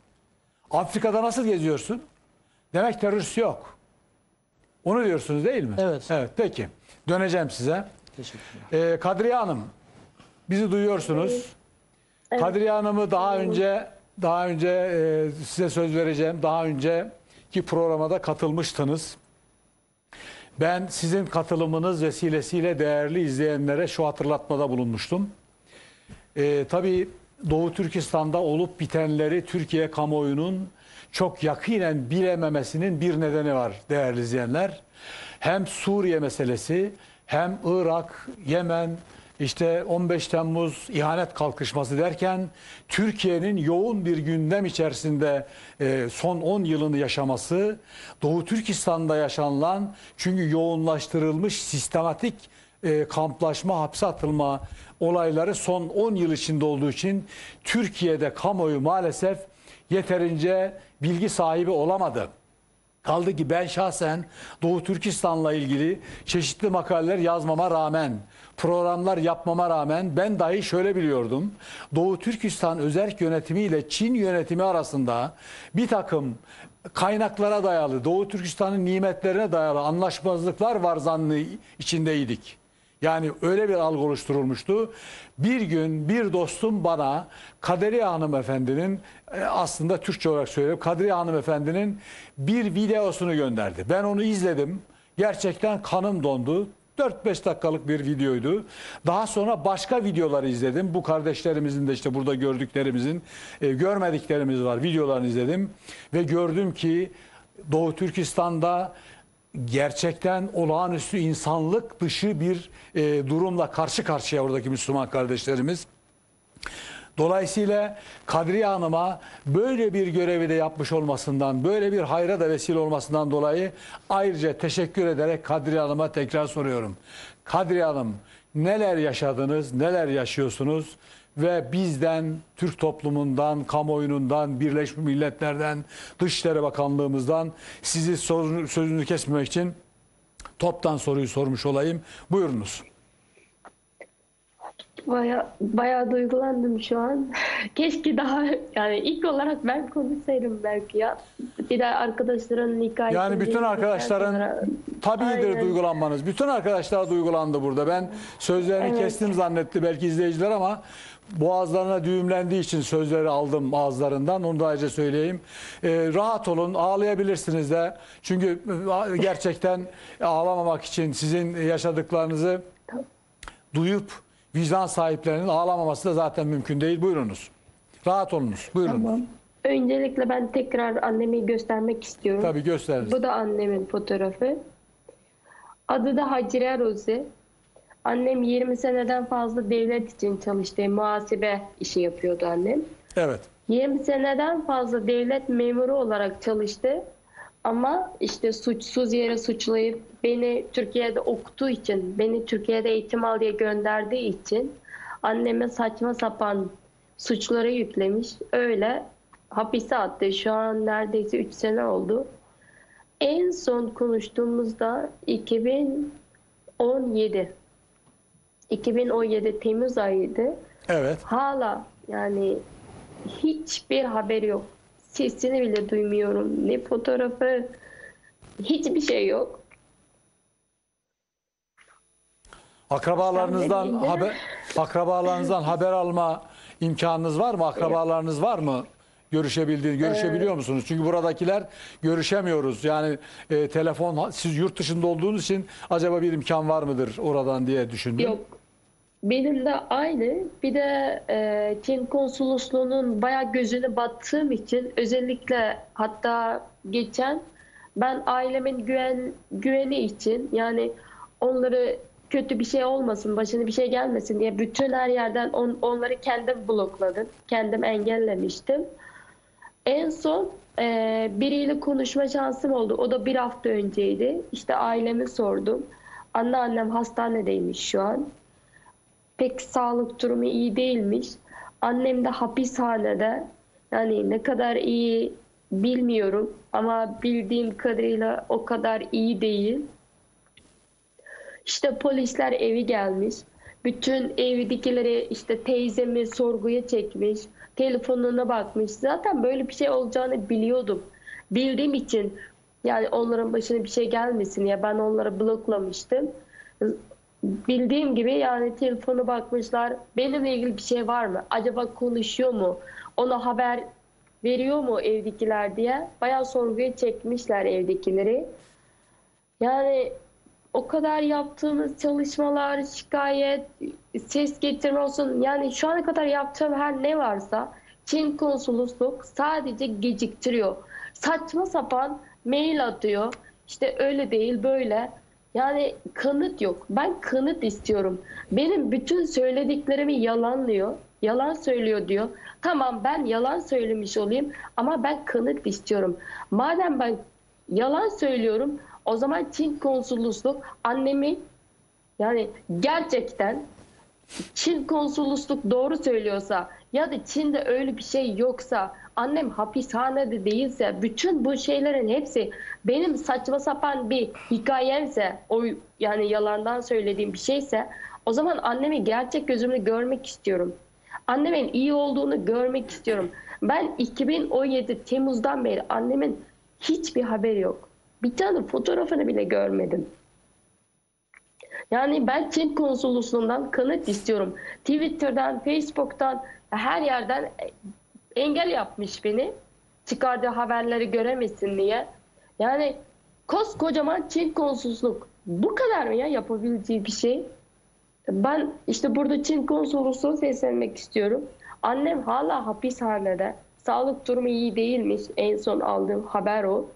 Afrika'da nasıl geziyorsun? Demek terörist yok. Onu diyorsunuz değil mi? Evet. Evet, peki. Döneceğim size. Teşekkürler. Kadriye Hanım, bizi duyuyorsunuz. Kadriye Hanım'ı daha önce size söz vereceğim. Daha önceki programa da katılmıştınız. Ben sizin katılımınız vesilesiyle değerli izleyenlere şu hatırlatmada bulunmuştum. Tabii Doğu Türkistan'da olup bitenleri Türkiye kamuoyunun çok yakinen bilememesinin bir nedeni var değerli izleyenler. Hem Suriye meselesi, hem Irak, Yemen, işte 15 Temmuz ihanet kalkışması derken Türkiye'nin yoğun bir gündem içerisinde son 10 yılını yaşaması, Doğu Türkistan'da yaşanılan, çünkü yoğunlaştırılmış sistematik kamplaşma, hapse atılma olayları son 10 yıl içinde olduğu için Türkiye'de kamuoyu maalesef yeterince bilgi sahibi olamadı. Kaldı ki ben şahsen Doğu Türkistan'la ilgili çeşitli makaleler yazmama rağmen, programlar yapmama rağmen ben dahi şöyle biliyordum. Doğu Türkistan özerk yönetimi ile Çin yönetimi arasında bir takım kaynaklara dayalı, Doğu Türkistan'ın nimetlerine dayalı anlaşmazlıklar var zannı içindeydik. Yani öyle bir algı oluşturulmuştu. Bir gün bir dostum bana Kadriye Hanımefendi'nin, aslında Türkçe olarak söyleyeyim, Kadriye Hanımefendi'nin bir videosunu gönderdi. Ben onu izledim. Gerçekten kanım dondu. 4-5 dakikalık bir videoydu. Daha sonra başka videoları izledim. Bu kardeşlerimizin de işte burada gördüklerimizin, görmediklerimiz var. Videolarını izledim ve gördüm ki Doğu Türkistan'da gerçekten olağanüstü insanlık dışı bir durumla karşı karşıya oradaki Müslüman kardeşlerimiz. Dolayısıyla Kadriye Hanım'a böyle bir görevi de yapmış olmasından, böyle bir hayra da vesile olmasından dolayı ayrıca teşekkür ederek Kadriye Hanım'a tekrar soruyorum. Kadriye Hanım, neler yaşadınız, neler yaşıyorsunuz ve bizden, Türk toplumundan, kamuoyundan, Birleşmiş Milletler'den, Dışişleri Bakanlığımızdan sizi sözünüzü kesmemek için toptan soruyu sormuş olayım. Buyurunuz. Bayağı duygulandım şu an. Keşke daha yani ilk olarak ben konuşsaydım belki ya. Bir de arkadaşların hikayesini... Yani bütün arkadaşların tabiidir Aynen. duygulanmanız. Bütün arkadaşlar duygulandı burada. Ben sözlerini Evet. kestim zannetti belki izleyiciler ama boğazlarına düğümlendiği için sözleri aldım ağızlarından. Onu da ayrıca söyleyeyim. Rahat olun, ağlayabilirsiniz de. Çünkü gerçekten ağlamamak için sizin yaşadıklarınızı duyup vicdan sahiplerinin ağlamaması da zaten mümkün değil. Buyurunuz. Rahat olunuz. Buyurun. Tamam. Öncelikle ben tekrar annemi göstermek istiyorum. Tabii gösteririz. Bu da annemin fotoğrafı. Adı da Hacire Rozi. Annem 20 seneden fazla devlet için çalıştı. Muhasebe işi yapıyordu annem. Evet. 20 seneden fazla devlet memuru olarak çalıştı. Ama işte suçsuz yere suçlayıp beni Türkiye'de okuduğu için, beni Türkiye'de eğitim al diye gönderdiği için anneme saçma sapan suçları yüklemiş. Öyle hapise attı. Şu an neredeyse 3 sene oldu. En son konuştuğumuzda 2017 Temmuz ayıydı. Evet. Hala yani hiçbir haber yok. Sesini bile duymuyorum. Ne fotoğrafı, hiçbir şey yok. Akrabalarınızdan haber alma imkanınız var mı? Akrabalarınız var mı? Görüşebiliyor musunuz? Çünkü buradakiler görüşemiyoruz. Yani telefon, siz yurt dışında olduğunuz için acaba bir imkan var mıdır oradan diye düşündüm. Yok. Benim de aynı. Bir de Çin konsolosluğunun bayağı gözüne battığım için özellikle hatta geçen ben ailemin güveni için yani onları kötü bir şey olmasın, başına bir şey gelmesin diye bütün her yerden onları kendim blokladım. Kendim engellemiştim. En son biriyle konuşma şansım oldu. O da bir hafta önceydi. İşte ailemi sordum. Anneannem hastanedeymiş şu an. Pek sağlık durumu iyi değilmiş. Annem de hapishanede. Yani ne kadar iyi bilmiyorum ama bildiğim kadarıyla o kadar iyi değil. İşte polisler evi gelmiş. Bütün evdekileri işte teyzemi sorguya çekmiş. Telefonuna bakmış. Zaten böyle bir şey olacağını biliyordum. Bildiğim için yani onların başına bir şey gelmesin diye ben onları bloklamıştım. Bildiğim gibi yani telefona bakmışlar. Benimle ilgili bir şey var mı? Acaba konuşuyor mu? Ona haber veriyor mu evdekiler diye. Bayağı sorguya çekmişler evdekileri. Yani o kadar yaptığımız çalışmalar, şikayet, ses getirme olsun. Yani şu ana kadar yaptığım her ne varsa Çin konsolosluk sadece geciktiriyor. Saçma sapan mail atıyor. İşte öyle değil böyle. Yani kanıt yok. Ben kanıt istiyorum. Benim bütün söylediklerimi yalanlıyor. Yalan söylüyor diyor. Tamam ben yalan söylemiş olayım ama ben kanıt istiyorum. Madem ben yalan söylüyorum o zaman Çin konsolosluk annemi yani gerçekten Çin konsolosluk doğru söylüyorsa ya da Çin'de öyle bir şey yoksa annem hapishanede değilse bütün bu şeylerin hepsi benim saçma sapan bir hikayemse o yani yalandan söylediğim bir şeyse o zaman annemi gerçek gözümle görmek istiyorum. Annemin iyi olduğunu görmek istiyorum. Ben 2017 Temmuz'dan beri annemin hiçbir haberi yok. Bir tane fotoğrafını bile görmedim. Yani ben Çin konsolosluğundan kanıt istiyorum. Twitter'dan, Facebook'tan her yerden engel yapmış beni. Çıkardığı haberleri göremesin diye. Yani koskocaman Çin konsolosluk bu kadar mı ya yapabileceği bir şey? Ben işte burada Çin konsolosluğuna seslenmek istiyorum. Annem hala hapishanede. Sağlık durumu iyi değilmiş. En son aldığım haber o.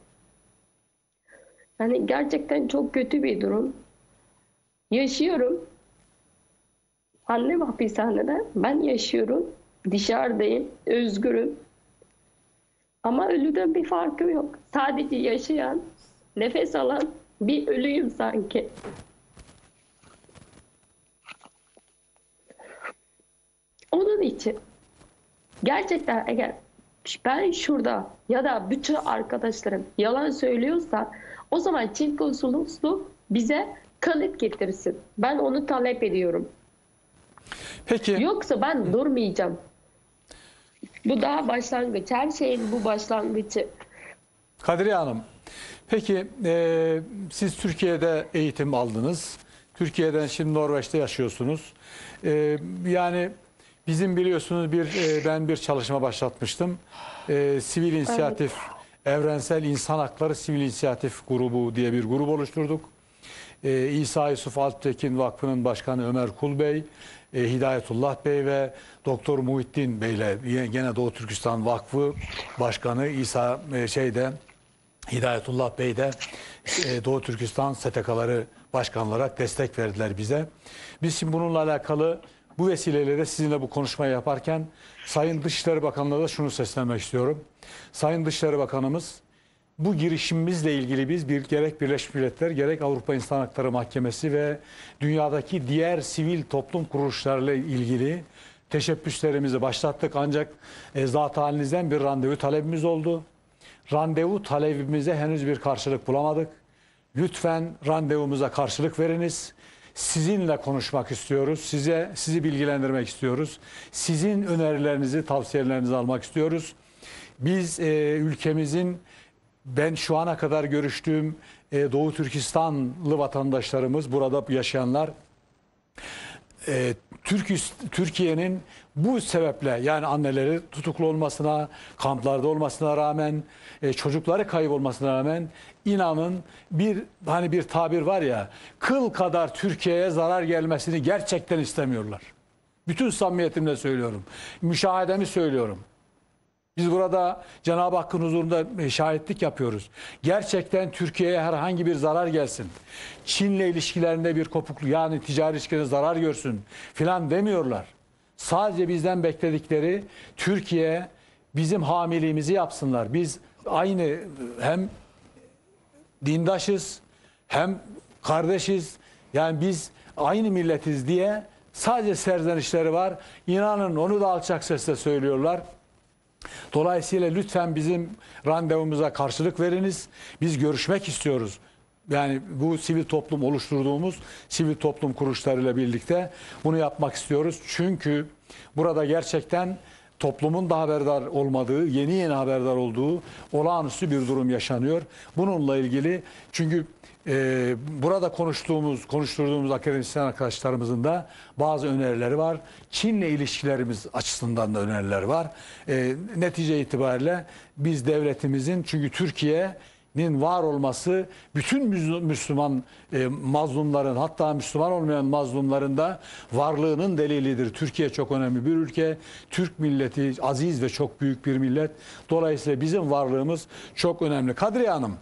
Yani gerçekten çok kötü bir durum. Yaşıyorum. Annem hapishanede. Ben yaşıyorum. Dışarıdayım. Özgürüm. Ama ölüden bir farkım yok. Sadece yaşayan, nefes alan bir ölüyüm sanki. Onun için gerçekten eğer ben şurada ya da bütün arkadaşlarım yalan söylüyorsa o zaman Çin konsolosluğu bize kanıt getirsin. Ben onu talep ediyorum. Peki. Yoksa ben durmayacağım. Bu daha başlangıç. Her şeyin bu başlangıcı. Kadriye Hanım, peki siz Türkiye'de eğitim aldınız. Türkiye'den şimdi Norveç'te yaşıyorsunuz. Yani bizim biliyorsunuz ben bir çalışma başlatmıştım. Sivil İnisiyatif, Evrensel İnsan Hakları Sivil İnisiyatif Grubu diye bir grup oluşturduk. İsa Yusuf Alptekin Vakfı'nın başkanı Ömer Kul Bey, Hidayetullah Bey ve Doktor Muhittin Bey ile gene Doğu Türkistan Vakfı Başkanı Hidayetullah Bey de Doğu Türkistan STK'ları başkan olarak destek verdiler bize. Biz şimdi bununla alakalı bu vesileyle de sizinle bu konuşmayı yaparken Sayın Dışişleri Bakanlığı'na da şunu seslenmek istiyorum. Sayın Dışişleri Bakanımız bu girişimimizle ilgili biz gerek Birleşmiş Milletler gerek Avrupa İnsan Hakları Mahkemesi ve dünyadaki diğer sivil toplum kuruluşlarıyla ilgili teşebbüslerimizi başlattık. Ancak zat halinizden bir randevu talebimiz oldu. Randevu talebimize henüz bir karşılık bulamadık. Lütfen randevumuza karşılık veriniz. Sizinle konuşmak istiyoruz. Sizi bilgilendirmek istiyoruz. Sizin önerilerinizi, tavsiyelerinizi almak istiyoruz. Biz ülkemizin ben şu ana kadar görüştüğüm Doğu Türkistanlı vatandaşlarımız, burada yaşayanlar Türkiye'nin bu sebeple yani anneleri tutuklu olmasına, kamplarda olmasına rağmen, çocukları kayıp olmasına rağmen inanın bir tabir var ya, kıl kadar Türkiye'ye zarar gelmesini gerçekten istemiyorlar. Bütün samimiyetimle söylüyorum. Müşahedemi söylüyorum. Biz burada Cenab-ı Hakk'ın huzurunda şahitlik yapıyoruz. Gerçekten Türkiye'ye herhangi bir zarar gelsin. Çin'le ilişkilerinde bir kopukluk yani ticari ilişkilerinde zarar görsün filan demiyorlar. Sadece bizden bekledikleri Türkiye bizim hamiliğimizi yapsınlar. Biz aynı hem dindaşız hem kardeşiz. Yani biz aynı milletiz diye sadece serzenişleri var. İnanın onu da alçak sesle söylüyorlar. Dolayısıyla lütfen bizim randevumuza karşılık veriniz. Biz görüşmek istiyoruz. Yani bu sivil toplum oluşturduğumuz sivil toplum kuruluşlarıyla birlikte bunu yapmak istiyoruz. Çünkü burada gerçekten toplumun da haberdar olmadığı, yeni haberdar olduğu olağanüstü bir durum yaşanıyor. Bununla ilgili çünkü burada konuşturduğumuz akademisyen arkadaşlarımızın da bazı önerileri var. Çin'le ilişkilerimiz açısından da öneriler var. Netice itibariyle biz devletimizin çünkü Türkiye'nin var olması bütün Müslüman mazlumların hatta Müslüman olmayan mazlumların da varlığının delilidir. Türkiye çok önemli bir ülke. Türk milleti aziz ve çok büyük bir millet. Dolayısıyla bizim varlığımız çok önemli. Kadriye Hanım.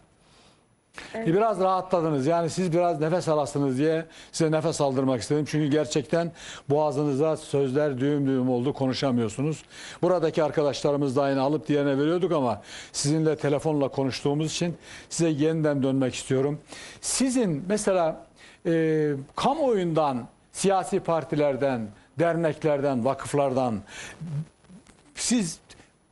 Biraz rahatladınız. Yani siz biraz nefes alasınız diye size nefes aldırmak istedim. Çünkü gerçekten boğazınıza sözler düğüm düğüm oldu. Konuşamıyorsunuz. Buradaki arkadaşlarımız da aynı alıp diğerine veriyorduk ama sizinle telefonla konuştuğumuz için size yeniden dönmek istiyorum. Sizin mesela kamuoyundan, siyasi partilerden, derneklerden, vakıflardan siz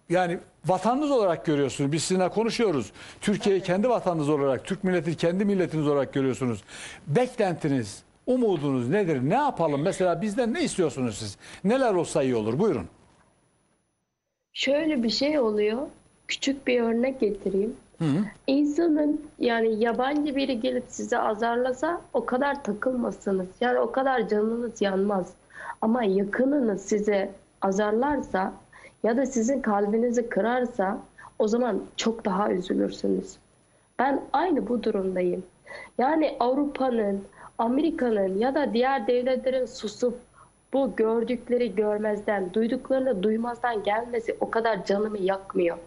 yani vatanınız olarak görüyorsunuz. Biz sizinle konuşuyoruz. Türkiye'yi kendi vatanınız olarak, Türk milleti kendi milletiniz olarak görüyorsunuz. Beklentiniz, umudunuz nedir? Ne yapalım? Mesela bizden ne istiyorsunuz siz? Neler olsa iyi olur? Buyurun. Şöyle bir şey oluyor. Küçük bir örnek getireyim. İnsanın yani yabancı biri gelip size azarlasa o kadar takılmasınız. Yani o kadar canınız yanmaz. Ama yakınınız size azarlarsa ya da sizin kalbinizi kırarsa o zaman çok daha üzülürsünüz. Ben aynı bu durumdayım. Yani Avrupa'nın, Amerika'nın ya da diğer devletlerin susup bu gördükleri görmezden, duyduklarını duymazdan gelmesi o kadar canımı yakmıyor.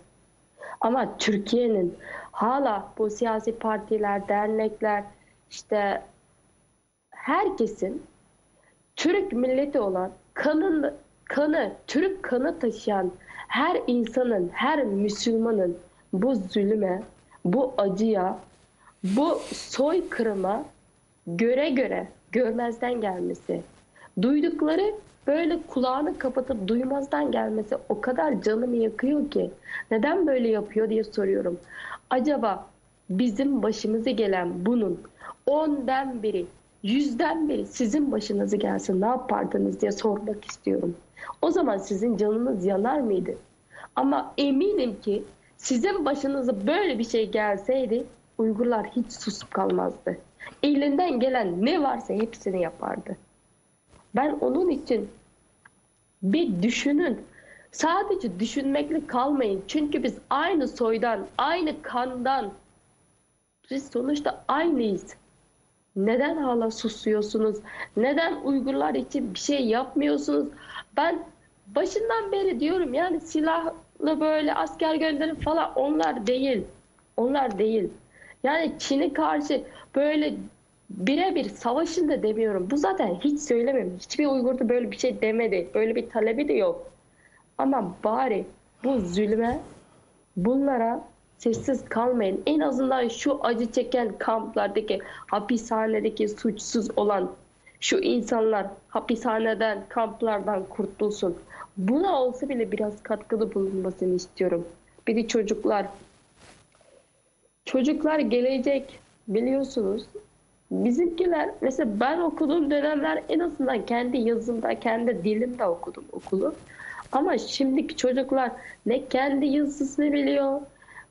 Ama Türkiye'nin hala bu siyasi partiler, dernekler, işte herkesin Türk milleti olan Türk kanı taşıyan her insanın, her Müslümanın bu zulüme, bu acıya, bu soykırıma görmezden gelmesi, duydukları böyle kulağını kapatıp duymazdan gelmesi o kadar canımı yakıyor ki neden böyle yapıyor diye soruyorum. Acaba bizim başımıza gelen bunun 10'den biri, 100'den biri sizin başınıza gelse ne yapardınız diye sormak istiyorum. O zaman sizin canınız yanar mıydı? Ama eminim ki sizin başınıza böyle bir şey gelseydi Uygurlar hiç susup kalmazdı. Elinden gelen ne varsa hepsini yapardı. Ben onun için bir düşünün. Sadece düşünmekle kalmayın. Çünkü biz aynı soydan, aynı kandan, biz sonuçta aynıyız. Neden hala susuyorsunuz? Neden Uygurlar için bir şey yapmıyorsunuz? Ben başından beri diyorum yani silahlı böyle asker gönderin falan onlar değil. Onlar değil. Yani Çin'e karşı böyle birebir savaşın da demiyorum. Bu zaten hiç söylemem. Hiçbir Uygur da böyle bir şey demedi. Böyle bir talebi de yok. Ama bari bu zulme, bunlara sessiz kalmayın. En azından şu acı çeken kamplardaki, hapishanedeki suçsuz olan şu insanlar hapishaneden, kamplardan kurtulsun. Buna olsa bile biraz katkıda bulunmasını istiyorum. Bir de çocuklar. Çocuklar gelecek biliyorsunuz. Bizimkiler mesela ben okuduğum dönemler en azından kendi yazımda, kendi dilimde okudum okulu. Ama şimdiki çocuklar ne kendi yazısını biliyor,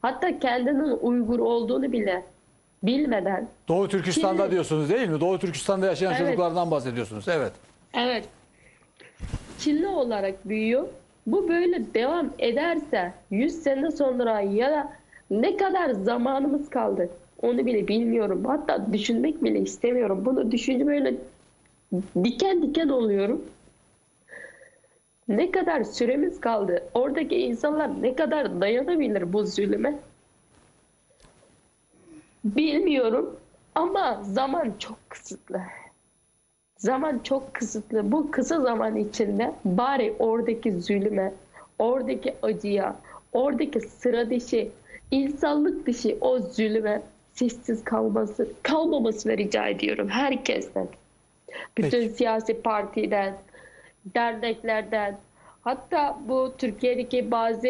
hatta kendinin Uygur olduğunu bile bilmeden. Doğu Türkistan'da Şimdi, diyorsunuz değil mi? Doğu Türkistan'da yaşayan evet, çocuklardan bahsediyorsunuz. Evet. Evet. Çinli olarak büyüyor. Bu böyle devam ederse 100 sene sonra ya da ne kadar zamanımız kaldı onu bile bilmiyorum. Hatta düşünmek bile istemiyorum. Bunu düşünce böyle diken diken oluyorum. Ne kadar süremiz kaldı? Oradaki insanlar ne kadar dayanabilir bu zulüme? Bilmiyorum ama zaman çok kısıtlı. Zaman çok kısıtlı. Bu kısa zaman içinde bari oradaki zulüme, oradaki acıya, oradaki sıra dışı, insanlık dışı o zulüme sessiz kalmamasını rica ediyorum herkesten. Bütün Peki. siyasi partiden, derneklerden, hatta bu Türkiye'deki bazı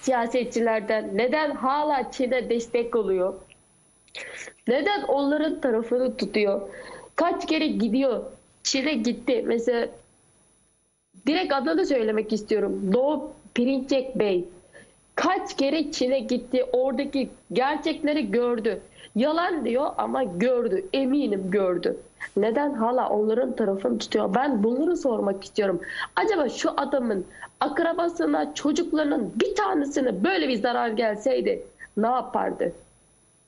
siyasetçilerden neden hala Çin'e destek oluyor? Neden onların tarafını tutuyor? Kaç kere gidiyor? Çin'e gitti. Mesela direkt adını söylemek istiyorum. Doğu Perinçek Bey. Kaç kere Çin'e gitti. Oradaki gerçekleri gördü. Yalan diyor ama gördü. Eminim gördü. Neden hala onların tarafını tutuyor? Ben bunları sormak istiyorum. Acaba şu adamın akrabasına, çocuklarının bir tanesine böyle bir zarar gelseydi ne yapardı?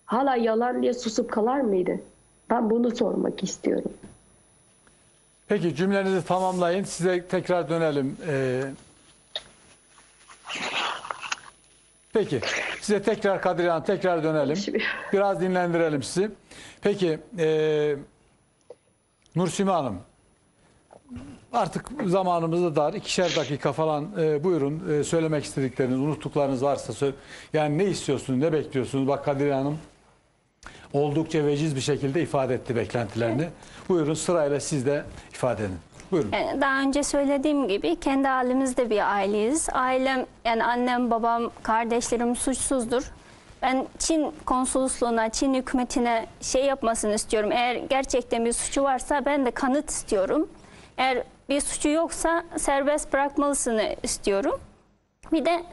Hala yalan diye susup kalar mıydı? Ben bunu sormak istiyorum. Peki cümlenizi tamamlayın. Size tekrar dönelim. Peki. Size tekrar Kadriye Hanım tekrar dönelim. Biraz dinlendirelim sizi. Peki Nursime Hanım, artık zamanımız da dar. 2'şer dakika falan buyurun söylemek istedikleriniz, unuttuklarınız varsa yani ne istiyorsunuz, ne bekliyorsunuz? Bak Kadriye Hanım oldukça veciz bir şekilde ifade etti beklentilerini. Buyurun sırayla siz de ifade edin. Buyurun. Daha önce söylediğim gibi kendi halimizde bir aileyiz. Ailem, yani annem, babam, kardeşlerim suçsuzdur. Ben Çin konsolosluğuna, Çin hükümetine şey yapmasını istiyorum. Eğer gerçekten bir suçu varsa ben de kanıt istiyorum. Eğer bir suçu yoksa serbest bırakmalısını istiyorum. Bir de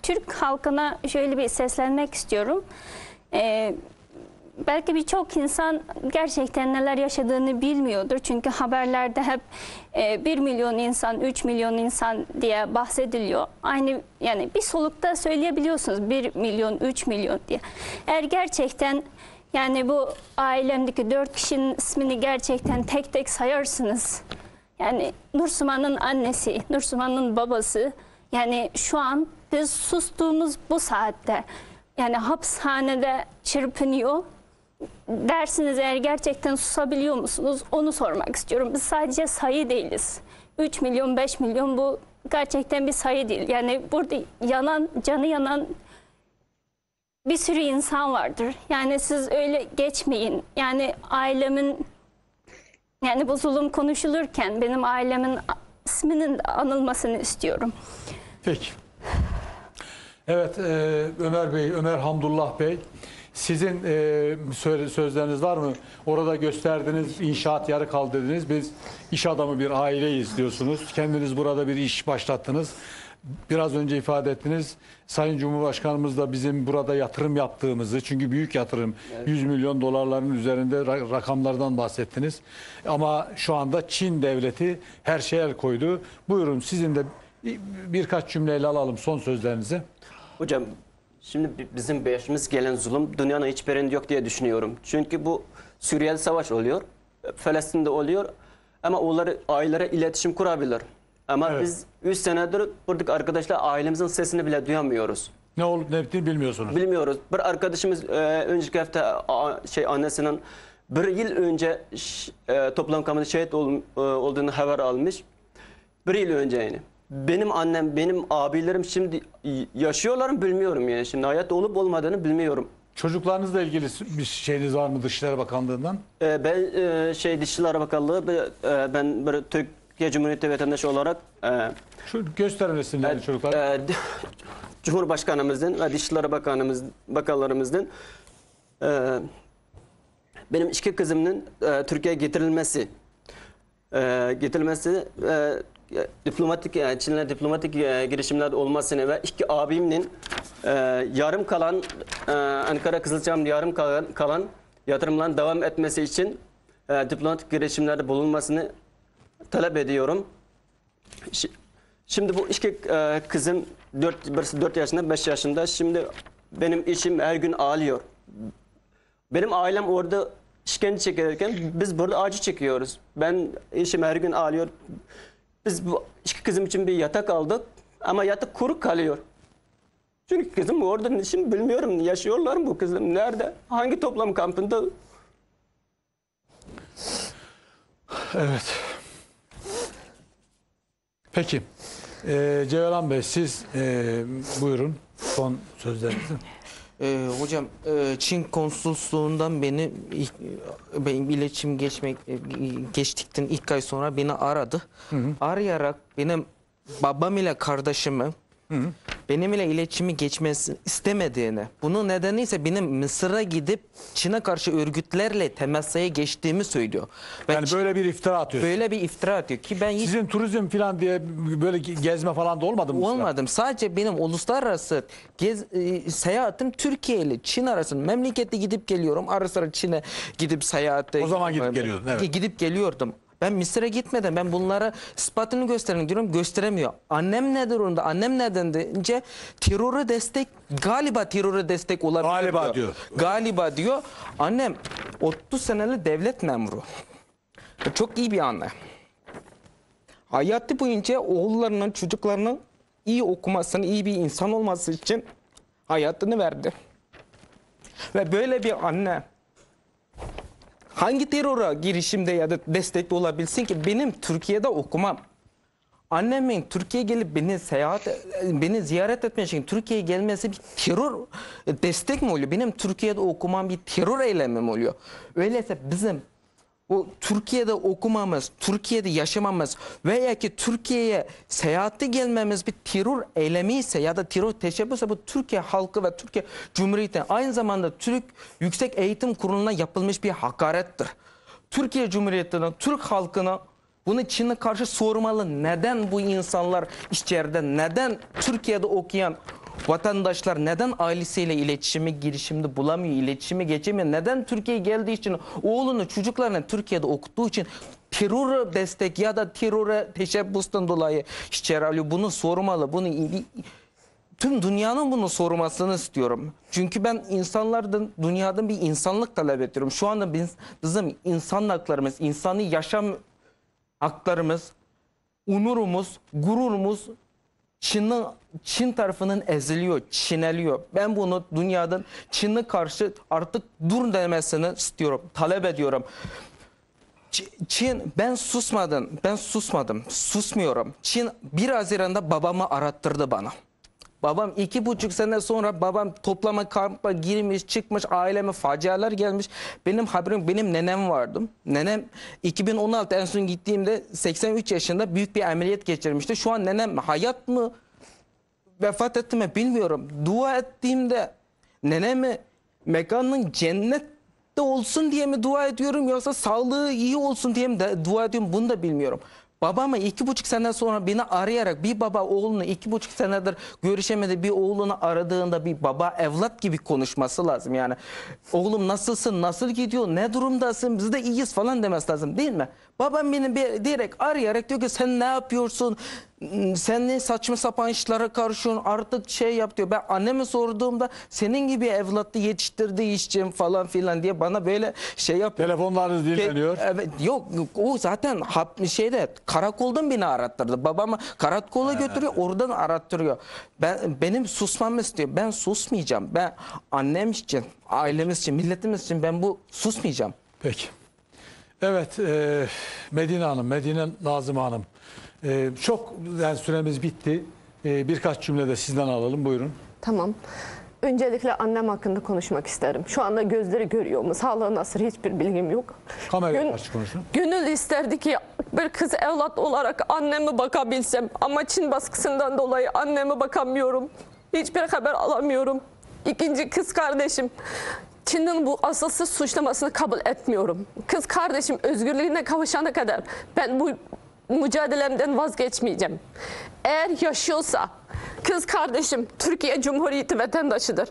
Türk halkına şöyle bir seslenmek istiyorum. Belki birçok insan gerçekten neler yaşadığını bilmiyordur. Çünkü haberlerde hep 1 milyon insan, 3 milyon insan diye bahsediliyor. Aynı yani bir solukta söyleyebiliyorsunuz 1 milyon, 3 milyon diye. Eğer gerçekten yani bu ailemdeki 4 kişinin ismini gerçekten tek tek sayarsınız. Yani Nursuman'ın annesi, Nursuman'ın babası, yani şu an biz sustuğumuz bu saatte yani hapishanede çırpınıyor. Dersiniz eğer gerçekten susabiliyor musunuz? Onu sormak istiyorum. Biz sadece sayı değiliz. 3 milyon, 5 milyon bu gerçekten bir sayı değil. Yani burada yanan, canı yanan bir sürü insan vardır. Yani siz öyle geçmeyin. Yani ailemin, yani bu zulüm konuşulurken benim ailemin isminin de anılmasını istiyorum. Peki. Evet Ömer Bey, Ömer Hamdullah Bey. Sizin sözleriniz var mı? Orada gösterdiniz, inşaat yarı kaldı dediniz. Biz iş adamı bir aileyiz diyorsunuz. Kendiniz burada bir iş başlattınız. Biraz önce ifade ettiniz. Sayın Cumhurbaşkanımız da bizim burada yatırım yaptığımızı, çünkü büyük yatırım, evet, 100 milyon dolarların üzerinde rakamlardan bahsettiniz. Ama şu anda Çin devleti her şeye el koydu. Buyurun sizin de birkaç cümleyle alalım son sözlerinizi. Hocam şimdi bizim başımız gelen zulüm dünyanın hiçbir yerinde yok diye düşünüyorum. Çünkü bu Suriye'de savaş oluyor, Filistin'de oluyor ama onları ailelere iletişim kurabilir. Ama evet, biz 3 senedir buradaki arkadaşlar ailemizin sesini bile duyamıyoruz. Ne olup ne bittiğini bilmiyorsunuz. Bilmiyoruz. Bir arkadaşımız önceki hafta annesinin 1 yıl önce toplam kamuda şehit olduğunu haber almış. 1 yıl önce yani. Benim annem, benim abilerim şimdi yaşıyorlar mı bilmiyorum yani. Şimdi hayatta olup olmadığını bilmiyorum. Çocuklarınızla ilgili bir şeyiniz var mı Dışişleri Bakanlığı'ndan? Ben Dışişleri Bakanlığı, ben bir Türkiye Cumhuriyeti vatandaşı olarak şu gösterin resimlerini çocuklar. Cumhurbaşkanımızın ve Dışişleri Bakanlarımızın benim 2 kızımın Türkiye'ye getirilmesi diplomatik, Çin'le diplomatik girişimler olmasını ve 2 abimin yarım kalan Ankara Kızılçam yarım kalan yatırımların devam etmesi için diplomatik girişimlerde bulunmasını talep ediyorum. Şimdi bu iki kızım birisi 4 yaşında, 5 yaşında. Şimdi benim içim her gün ağlıyor. Benim ailem orada işkence çekerken biz burada acı çekiyoruz. Ben eşim her gün ağlıyor. Biz bu iki kızım için bir yatak aldık ama yatak kuru kalıyor. Çünkü kızım orada, şimdi bilmiyorum yaşıyorlar mı bu kızım, nerede, hangi toplam kampında? Evet. Peki. Ceylan Bey siz buyurun son sözlerinizi. Hocam Çin konsolosluğundan benim iletişim geçtikten ilk ay sonra beni aradı. Arayarak benim babam ile kardeşimi benimle iletişimi geçmesi istemediğini, bunun nedeni ise benim Mısır'a gidip Çin'e karşı örgütlerle temasaya geçtiğimi söylüyor. Yani böyle bir iftira atıyor. Böyle bir iftira atıyor ki ben hiç Sizin turizm falan diye böyle gezme falan da olmadı mı? olmadım. Sadece benim uluslararası seyahatim Türkiye ile Çin arasında, memlekette gidip geliyorum. Ara sıra Çin'e gidip seyahate. O zaman gidip geliyordun, evet. Gidip geliyordum. Ben Mısır'a gitmedim. Ben bunlara ispatını gösterin diyorum. Gösteremiyor. Annem ne durumda? Annem neden deyince teröre destek, galiba teröre destek olabilir. Galiba diyor. Galiba diyor. Annem 30 seneli devlet memuru. Çok iyi bir anne. Hayatı boyunca oğullarının, çocuklarının iyi okumasını, iyi bir insan olması için hayatını verdi. Ve böyle bir anne hangi teröre girişimde ya da destekli olabilsin ki? Benim Türkiye'de okumam, annemin Türkiye'ye gelip beni ziyaret etmek için Türkiye'ye gelmesi bir terör destek mi oluyor? Benim Türkiye'de okumam bir terör eylemi mi oluyor? Öyleyse bizim o Türkiye'de okumamız, Türkiye'de yaşamamız veya ki Türkiye'ye seyahate gelmemiz bir terör eylemi ise ya da terör teşebbüsü, bu Türkiye halkı ve Türkiye Cumhuriyeti aynı zamanda Türk Yüksek Eğitim Kurulu'na yapılmış bir hakarettir. Türkiye Cumhuriyeti'nin, Türk halkına bunu Çin'e karşı sormalı. Neden bu insanlar içeride, neden Türkiye'de okuyan vatandaşlar neden ailesiyle girişimde bulamıyor, iletişimi geçemiyor? Neden Türkiye'ye geldiği için, oğlunu, çocuklarını Türkiye'de okuttuğu için terör destek ya da teröre teşebbüsten dolayı içeri alıyor? Bunu sormalı. Bunu tüm dünyanın bunu sormasını istiyorum. Çünkü ben dünyadan bir insanlık talep ediyorum. Şu anda bizim insan haklarımız, insani yaşam haklarımız, onurumuz, gururumuz Çin tarafının eziliyor, çiğneliyor. Ben bunu dünyadan Çin'e karşı artık dur demesini istiyorum, talep ediyorum. Çin, ben susmadım, susmuyorum. Çin 1 Haziran'da babamı arattırdı bana. Babam 2,5 sene sonra babam toplama kampa girmiş, çıkmış, aileme facialar gelmiş. Benim haberim, benim nenem vardı. Nenem 2016 en son gittiğimde 83 yaşında büyük bir ameliyat geçirmişti. Şu an nenem hayat mı, vefat etti mi bilmiyorum. Dua ettiğimde nenemi mekanının cennette olsun diye mi dua ediyorum, yoksa sağlığı iyi olsun diye mi dua ediyorum, bunu da bilmiyorum. Babamı 2,5 sene sonra beni arayarak, bir baba oğlunu 2,5 senedir görüşemedi bir oğlunu aradığında bir baba evlat gibi konuşması lazım. Yani oğlum nasılsın, nasıl gidiyor, ne durumdasın, biz de iyiyiz falan demesi lazım, değil mi? Babam beni direkt arayarak diyor ki sen ne yapıyorsun, sen ne saçma sapan işlere karışıyorsun, artık şey yap diyor. Ben anneme sorduğumda senin gibi evlatlı yetiştirdiği işçim falan filan diye bana böyle şey yapıyor. Telefonlarınız dinleniyor. Evet, yok o zaten karakoldan beni arattırdı. Babamı karakola götürüyor, oradan arattırıyor. Benim susmamı istiyor. Ben susmayacağım. Ben annem için, ailemiz için, milletimiz için ben susmayacağım. Peki. Evet, Medine Hanım, Medine Nazım Hanım. Çok yani süremiz bitti. Birkaç cümle de sizden alalım. Buyurun. Tamam. Öncelikle annem hakkında konuşmak isterim. Şu anda gözleri görüyor mu? Sağlığı nasıl? Hiçbir bilgim yok. Kameraya karşı konuşun. Gönül isterdi ki bir kız evlat olarak anneme bakabilsem. Ama Çin baskısından dolayı anneme bakamıyorum. Hiçbir haber alamıyorum. İkinci kız kardeşim. Çin'in bu asılsız suçlamasını kabul etmiyorum. Kız kardeşim özgürlüğüne kavuşana kadar ben bu mücadelemden vazgeçmeyeceğim. Eğer yaşıyorsa kız kardeşim Türkiye Cumhuriyeti vatandaşıdır.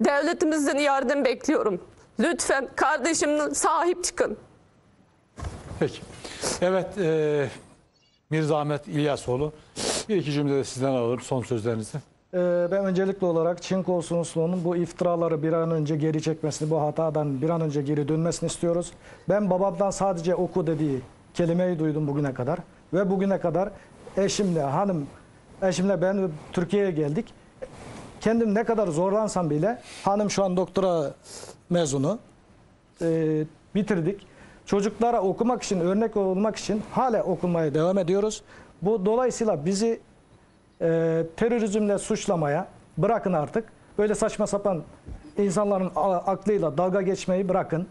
Devletimizden yardım bekliyorum. Lütfen kardeşimden sahip çıkın. Peki. Evet, Mirza Ahmet İlyasoğlu, bir iki cümle de sizden alalım son sözlerinizi. Ben öncelikli olarak Çin konsolosluğunun bu iftiraları bir an önce geri çekmesini, bu hatadan bir an önce geri dönmesini istiyoruz. Ben babamdan sadece oku dediği kelimeyi duydum bugüne kadar. Ve bugüne kadar eşimle ben Türkiye'ye geldik. Kendim ne kadar zorlansam bile, hanım şu an doktora mezunu, bitirdik. Çocuklara okumak için, örnek olmak için hala okumaya devam ediyoruz. Bu dolayısıyla bizi terörizmle suçlamaya bırakın artık. Böyle saçma sapan insanların aklıyla dalga geçmeyi bırakın.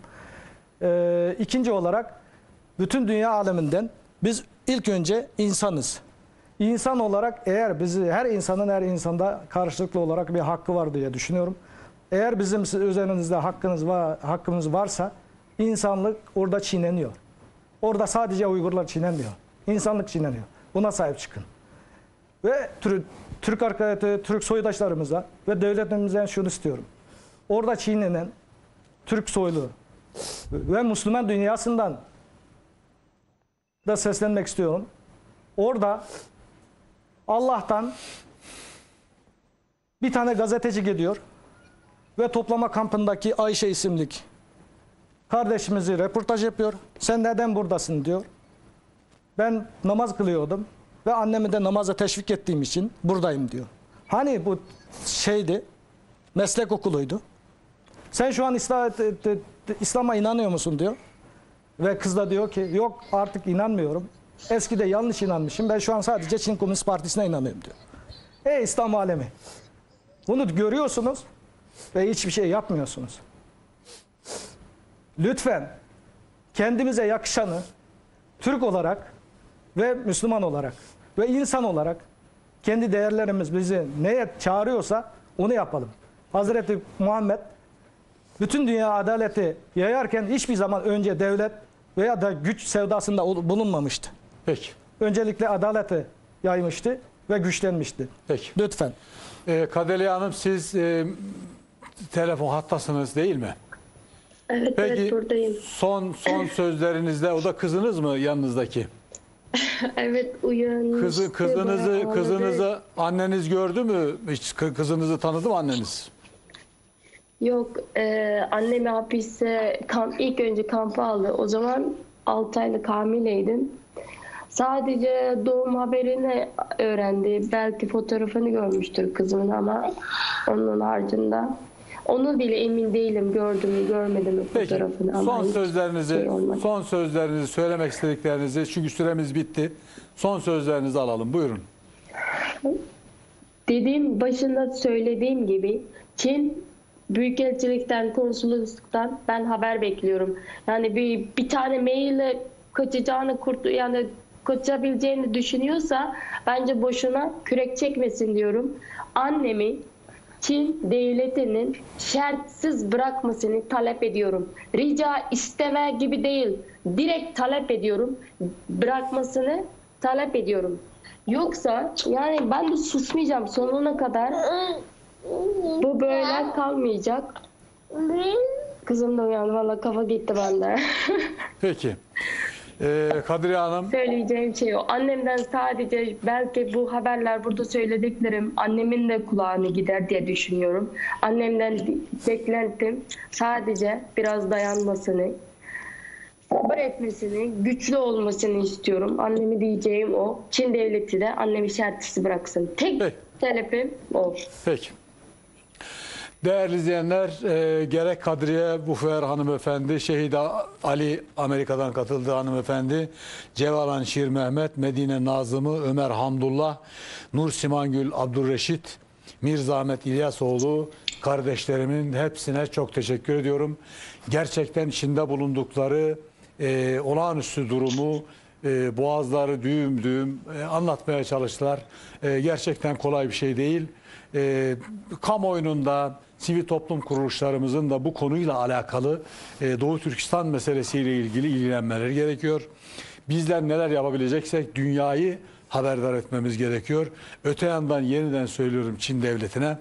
İkinci olarak bütün dünya aleminden biz ilk önce insanız. İnsan olarak eğer her insanda karşılıklı olarak bir hakkı var diye düşünüyorum. Eğer bizim üzerimizde hakkımız varsa insanlık orada çiğneniyor. Orada sadece Uygurlar çiğnenmiyor. İnsanlık çiğneniyor. Buna sahip çıkın. Ve Türk soydaşlarımıza ve devletimizden şunu istiyorum. Orada çiğnenen Türk soylu ve Müslüman dünyasından da seslenmek istiyorum. Orada Allah'tan bir tane gazeteci gidiyor ve toplama kampındaki Ayşe isimlik kardeşimizi röportaj yapıyor. Sen neden buradasın diyor. Ben namaz kılıyordum ve annemi de namaza teşvik ettiğim için buradayım diyor. Hani bu meslek okuluydu. Sen şu an İslam'a inanıyor musun diyor. Ve kız da diyor ki yok artık inanmıyorum. Eskide yanlış inanmışım. Ben şu an sadece Çin Komünist Partisi'ne inanıyorum diyor. Ey İslam alemi. Bunu görüyorsunuz ve hiçbir şey yapmıyorsunuz. Lütfen kendimize yakışanı Türk olarak ve Müslüman olarak ve insan olarak kendi değerlerimiz bizi neye çağırıyorsa onu yapalım. Hazreti Muhammed bütün dünya adaleti yayarken hiçbir zaman önce devlet veya da güç sevdasında bulunmamıştı. Peki. Öncelikle adaleti yaymıştı ve güçlenmişti. Peki. Lütfen. Kadeliye Hanım, siz telefon hattasınız değil mi? Evet, Peki, evet buradayım. son sözlerinizde, o da kızınız mı yanınızdaki? Evet uyanmıştı. Kızınızı anneniz gördü mü? Hiç kızınızı tanıdı mı anneniz? Yok, annemi hapiste ilk önce kampa aldı. O zaman 6 aylık hamileydim. Sadece doğum haberini öğrendi. Belki fotoğrafını görmüştür kızımın ama onun haricinde. Onu bile emin değilim gördüm mü görmedim mi Peki, fotoğrafını. Ama son sözlerinizi söylemek istediklerinizi, çünkü süremiz bitti. Son sözlerinizi alalım. Buyurun. Başında söylediğim gibi Çin Büyükelçilikten, konsolosluktan ben haber bekliyorum. Yani bir tane maille kaçabileceğini düşünüyorsa bence boşuna kürek çekmesin diyorum. Annemi Çin devletinin şartsız bırakmasını talep ediyorum. Rica isteme gibi değil. Direkt talep ediyorum. Bırakmasını talep ediyorum. Yoksa yani ben de susmayacağım sonuna kadar. Bu böyle kalmayacak. Kızım da uyandı. Valla kafa gitti bende. Peki. Kadriye Hanım. Söyleyeceğim şey o. Annemden sadece belki bu haberler burada söylediklerim annemin de kulağını gider diye düşünüyorum. Annemden beklentim sadece biraz dayanmasını, sabır etmesini, güçlü olmasını istiyorum. Annemi diyeceğim o. Çin devleti de annemi şartsız bıraksın. Tek talepim o. Peki. Değerli izleyenler, gerek Kadriye Bufer hanımefendi, Şehit Ali Amerika'dan katıldığı hanımefendi, Cevalan Şir Mehmet, Medine Nazımı, Ömer Hamdullah, Nur Simangül Abdurreşit, Mirza Ahmet İlyasoğlu kardeşlerimin hepsine çok teşekkür ediyorum. Gerçekten içinde bulundukları olağanüstü durumu, boğazları düğüm düğüm anlatmaya çalıştılar. Gerçekten kolay bir şey değil. Kamuoyunun da, sivil toplum kuruluşlarımızın da bu konuyla alakalı Doğu Türkistan meselesiyle ilgili ilgilenmeleri gerekiyor. Bizler neler yapabileceksek dünyayı haberdar etmemiz gerekiyor. Öte yandan yeniden söylüyorum Çin devletine.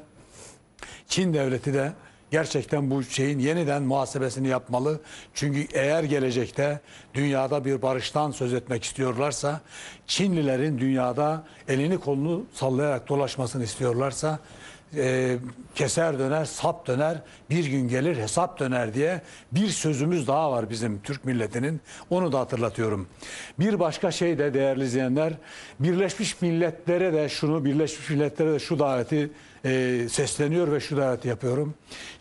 Çin devleti de gerçekten bu şeyin yeniden muhasebesini yapmalı. Çünkü eğer gelecekte dünyada bir barıştan söz etmek istiyorlarsa, Çinlilerin dünyada elini kolunu sallayarak dolaşmasını istiyorlarsa, keser döner, sap döner, bir gün gelir hesap döner diye bir sözümüz daha var bizim Türk milletinin. Onu da hatırlatıyorum. Bir başka şey de değerli izleyenler, Birleşmiş Milletler'e de şu daveti sesleniyor ve şu daveti yapıyorum.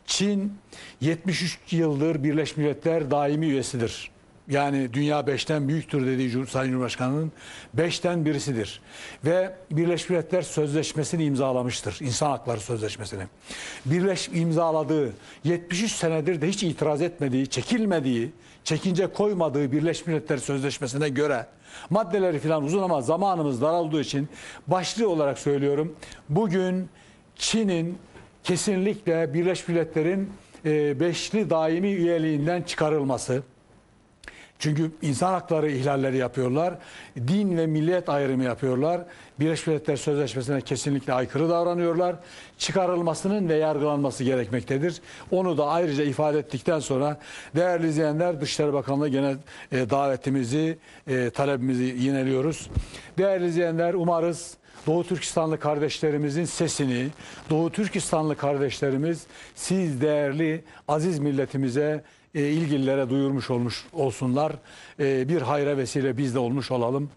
Çin 73 yıldır Birleşmiş Milletler daimi üyesidir. Yani dünya 5'ten büyüktür dediği Sayın Cumhurbaşkanı'nın 5'ten birisidir. Ve Birleşmiş Milletler Sözleşmesi'ni imzalamıştır. İnsan Hakları Sözleşmesi'ni. İmzaladığı 73 senedir de hiç itiraz etmediği, çekilmediği, çekince koymadığı Birleşmiş Milletler Sözleşmesi'ne göre maddeleri falan uzun ama zamanımız daraldığı için başlığı olarak söylüyorum. Bugün Çin'in kesinlikle Birleşmiş Milletler'in 5'li daimi üyeliğinden çıkarılması. Çünkü insan hakları ihlalleri yapıyorlar. Din ve millet ayrımı yapıyorlar. Birleşmiş Milletler Sözleşmesi'ne kesinlikle aykırı davranıyorlar. Çıkarılmasının ve yargılanması gerekmektedir. Onu da ayrıca ifade ettikten sonra değerli izleyenler, Dışişleri Bakanlığı gene davetimizi, talebimizi yineliyoruz. Değerli izleyenler, umarız Doğu Türkistanlı kardeşlerimizin sesini, Doğu Türkistanlı kardeşlerimiz siz değerli aziz milletimize, ilgililere duyurmuş olsunlar. Bir hayra vesile biz de olmuş olalım.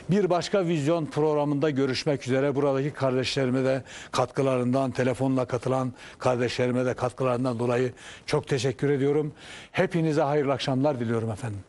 Bir başka vizyon programında görüşmek üzere. Buradaki kardeşlerime de katkılarından, telefonla katılan kardeşlerime de katkılarından dolayı çok teşekkür ediyorum. Hepinize hayırlı akşamlar diliyorum efendim.